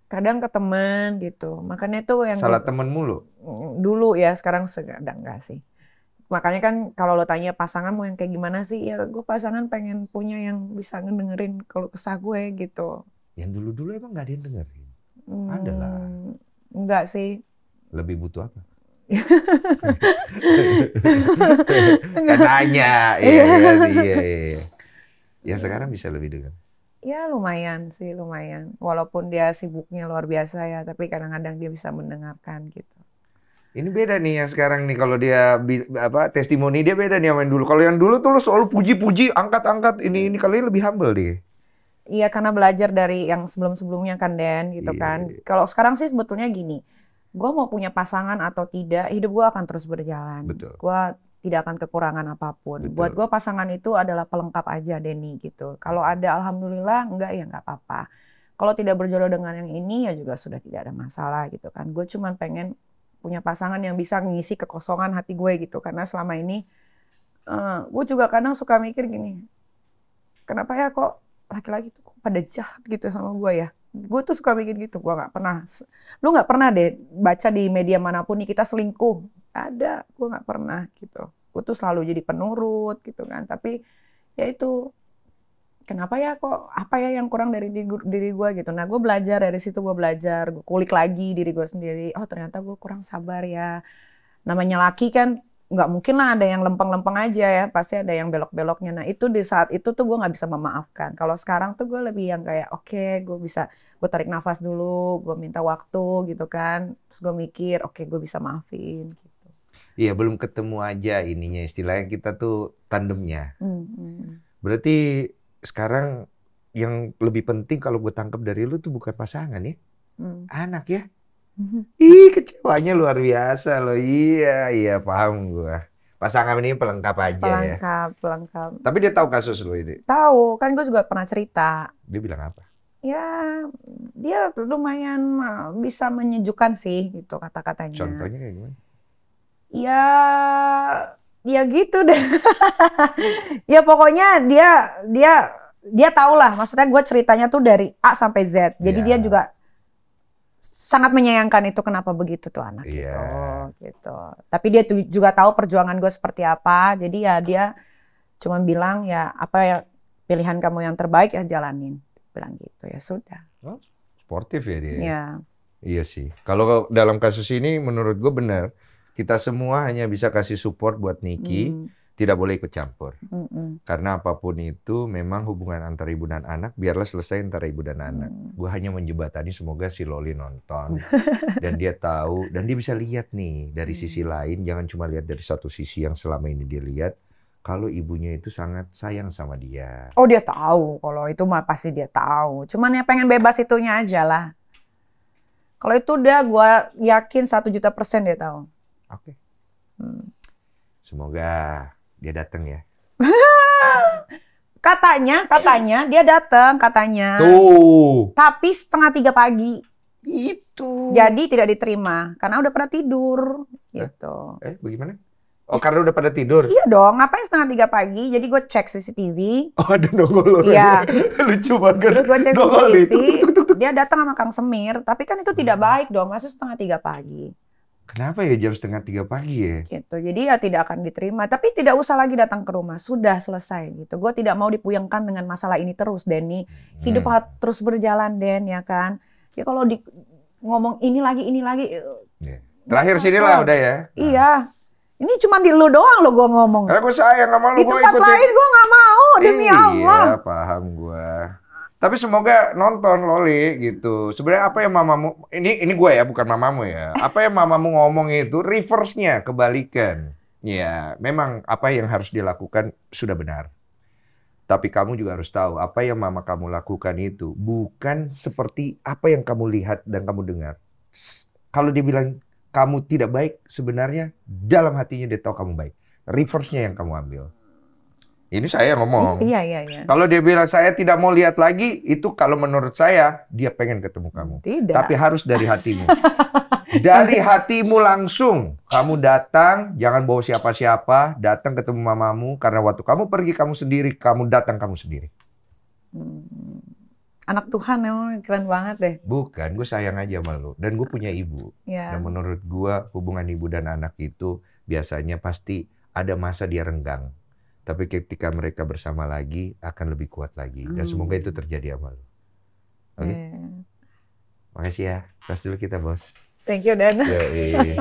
Kadang ke teman gitu. Makanya itu yang Salah temen mulu? Dulu ya, sekarang sedang enggak sih. Makanya kan kalau lo tanya pasangan mau yang kayak gimana sih? Ya gue pasangan pengen punya yang bisa ngedengerin kalau kesah gue gitu. Yang dulu-dulu emang nggak ada yang dengerin? Ada lah. Enggak sih. Lebih butuh apa? Kan nanya, iya kan, iya. Ya sekarang bisa lebih dengar. Ya lumayan sih, lumayan. Walaupun dia sibuknya luar biasa ya, tapi kadang-kadang dia bisa mendengarkan gitu. Ini beda nih yang sekarang nih kalau dia testimoni dia beda nih sama yang dulu. Kalau yang dulu tuh lu selalu puji-puji, angkat-angkat ini kalau ini lebih humble deh. Iya, karena belajar dari yang sebelum-sebelumnya kan Den gitu kan. Kalau sekarang sih sebetulnya gini, gue mau punya pasangan atau tidak, hidup gue akan terus berjalan. Betul. Gue tidak akan kekurangan apapun. Betul. Buat gue pasangan itu adalah pelengkap aja Denny gitu. Kalau ada alhamdulillah, enggak ya enggak apa-apa. Kalau tidak berjodoh dengan yang ini ya juga sudah tidak ada masalah gitu kan. Gue cuman pengen punya pasangan yang bisa ngisi kekosongan hati gue gitu. Karena selama ini gue juga kadang suka mikir gini, kenapa ya kok laki-laki tuh pada jahat gitu sama gue ya. Gue tuh suka mikir gitu, gue nggak pernah. Lu nggak pernah deh baca di media manapun nih kita selingkuh. Ada, gue nggak pernah gitu. Gue tuh selalu jadi penurut gitu kan. Tapi ya itu, kenapa ya kok, apa ya yang kurang dari diri gue gitu. Nah gue belajar, dari situ gue belajar, gue kulik lagi diri gue sendiri. Oh ternyata gue kurang sabar ya. Namanya laki kan, nggak mungkin lah ada yang lempeng-lempeng aja ya, pasti ada yang belok-beloknya. Nah itu di saat itu tuh gue nggak bisa memaafkan. Kalau sekarang tuh gue lebih yang kayak oke, gue tarik nafas dulu, gue minta waktu gitu kan, terus gue mikir oke, gue bisa maafin gitu. Iya belum ketemu aja ininya, istilahnya kita tuh tandemnya. Berarti sekarang yang lebih penting kalau gue tangkap dari lu tuh bukan pasangan ya, anak ya. Ih kecewanya luar biasa loh. Iya paham gue. Pasangan ini pelengkap aja ya. Pelengkap. Tapi dia tahu kasus lo ini. Tahu, kan gue juga pernah cerita. Dia bilang apa? Ya dia lumayan bisa menyejukkan sih gitu kata-katanya. Contohnya kayak gimana? Ya gitu deh. Ya pokoknya dia tahu lah. Maksudnya gue ceritanya tuh dari A sampai Z. Jadi dia juga sangat menyayangkan itu kenapa begitu tuh anak gitu. Tapi dia juga tahu perjuangan gue seperti apa. Jadi ya dia cuma bilang ya apa ya pilihan kamu yang terbaik ya jalanin. Bilang gitu ya sudah. Oh, sportif ya dia. Ya. Iya sih. Kalau dalam kasus ini menurut gue benar. Kita semua hanya bisa kasih support buat Niki. Tidak boleh ikut campur. Karena apapun itu memang hubungan antara ibu dan anak, biarlah selesai antara ibu dan anak. Gue hanya menjembatani semoga si Loli nonton. Dan dia tahu, dan dia bisa lihat nih dari sisi lain, jangan cuma lihat dari satu sisi yang selama ini dia lihat. Kalau ibunya itu sangat sayang sama dia. Oh dia tahu, kalau itu mah pasti dia tahu. Cuman ya pengen bebas itunya aja lah. Kalau itu gue yakin 1.000.000% dia tahu. Oke. Semoga dia datang ya. Katanya dia datang katanya. Tuh. Tapi 2:30 pagi. Itu. Jadi tidak diterima karena udah pada tidur gitu. Bagaimana? Oh karena udah pada tidur? Iya dong, ngapain 2:30 pagi? Jadi gue cek CCTV. Oh ada nongol. Iya. Lucu banget. Terus gue cek nongol CCTV, dia datang sama Kang Semir. Tapi kan itu tidak baik dong, masa 2:30 pagi. Kenapa ya jam 2:30 pagi ya? Gitu. Jadi ya tidak akan diterima. Tapi tidak usah lagi datang ke rumah. Sudah selesai gitu. Gue tidak mau dipuyengkan dengan masalah ini terus, Denny. Hidup harus terus berjalan, Den, ya kan? Ya kalau ngomong ini lagi. Terakhir sinilah udah ya. Iya. Ini cuma di lu doang lo gue ngomong. Karena gue sayang sama lu. Di tempat lain gue nggak mau, demi Allah. Iya, paham gue. Tapi semoga nonton Loli gitu. Sebenarnya apa yang mamamu, ini gue ya, bukan mamamu ya. Apa yang mamamu ngomong itu reverse-nya, kebalikan. Ya, memang apa yang harus dilakukan sudah benar. Tapi kamu juga harus tahu apa yang mama kamu lakukan itu bukan seperti apa yang kamu lihat dan kamu dengar. Kalau dia bilang kamu tidak baik, sebenarnya dalam hatinya dia tahu kamu baik. Reverse-nya yang kamu ambil. Ini saya ngomong. Iya. Kalau dia bilang saya tidak mau lihat lagi, itu kalau menurut saya dia pengen ketemu kamu. Tidak. Tapi harus dari hatimu. Dari hatimu langsung. Kamu datang, jangan bawa siapa-siapa, datang ketemu mamamu karena waktu kamu pergi kamu sendiri, kamu datang kamu sendiri. Anak Tuhan emang keren banget deh. Bukan, gue sayang aja sama lu. Dan gue punya ibu. Ya. Dan menurut gue hubungan ibu dan anak itu biasanya pasti ada masa dia renggang. Tapi ketika mereka bersama lagi akan lebih kuat lagi. Dan semoga itu terjadi sama lu. Oke? Yeah. Makasih ya. Tas dulu kita, Bos. Thank you, Dan. Yoi.